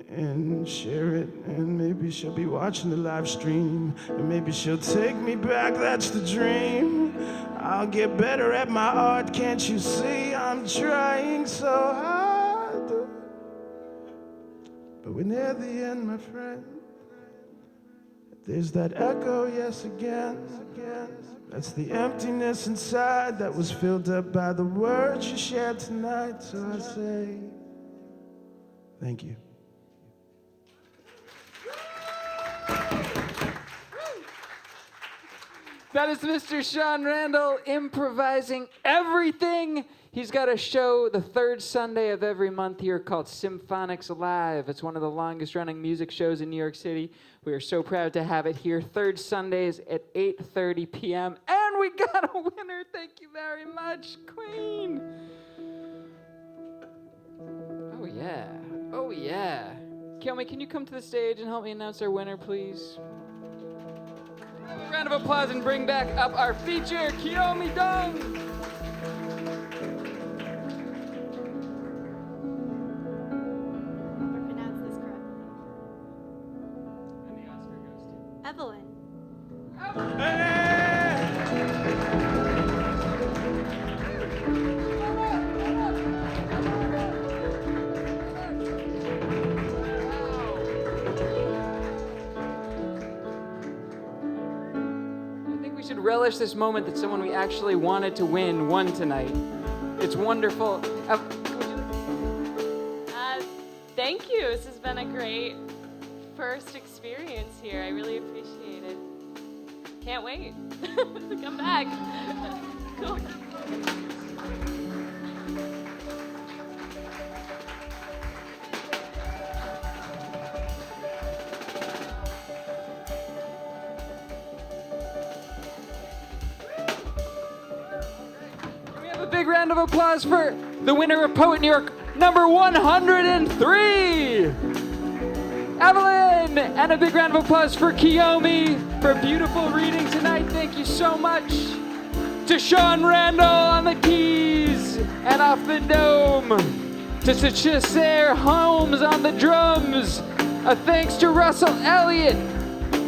and share it, and maybe she'll be watching the live stream, and maybe she'll take me back. That's the dream. I'll get better at my art, can't you see? I'm trying so hard, but we're near the end, my friend. There's that echo, yes, again. That's the emptiness inside that was filled up by the words you shared tonight. So I say thank you. That is Mr. Sean Randall improvising everything. He's got a show the third Sunday of every month here called Symphonics Live. It's one of the longest running music shows in New York City. We are so proud to have it here third Sundays at 8:30 p.m. And we got a winner. Thank you very much, Queen. Oh, yeah. Oh, yeah. Kiyomi, can you come to the stage and help me announce our winner, please? Have a round of applause and bring back up our feature, Kiyomi Dong. Evelyn. I think we should relish this moment that someone we actually wanted to win won tonight. It's wonderful. Thank you. This has been a great first experience here. I really appreciate it. Can't wait to come back. Cool. Can we have a big round of applause for the winner of Poet New York, number 103, Evelyn! And a big round of applause for Kiyomi for a beautiful reading tonight. Thank you so much. To Sean Randall on the keys and off the dome. To Chaser Holmes on the drums. A thanks to Russell Elliott,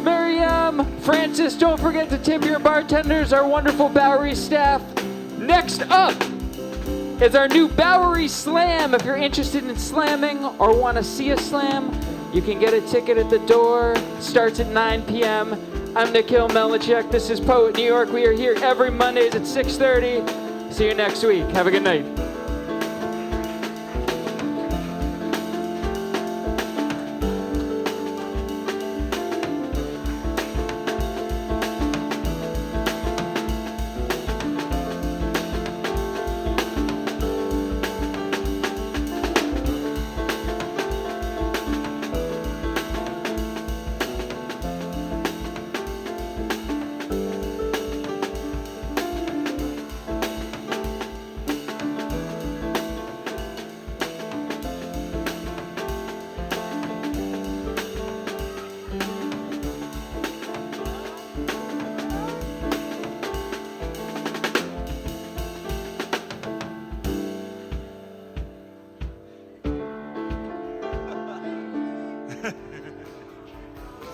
Miriam, Francis. Don't forget to tip your bartenders, our wonderful Bowery staff. Next up is our new Bowery Slam. If you're interested in slamming or want to see a slam, you can get a ticket at the door. Starts at 9 p.m. I'm Nikhil Melnechuk. This is Poet New York. We are here every Mondays at 6:30. See you next week. Have a good night.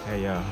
Hey, y'all.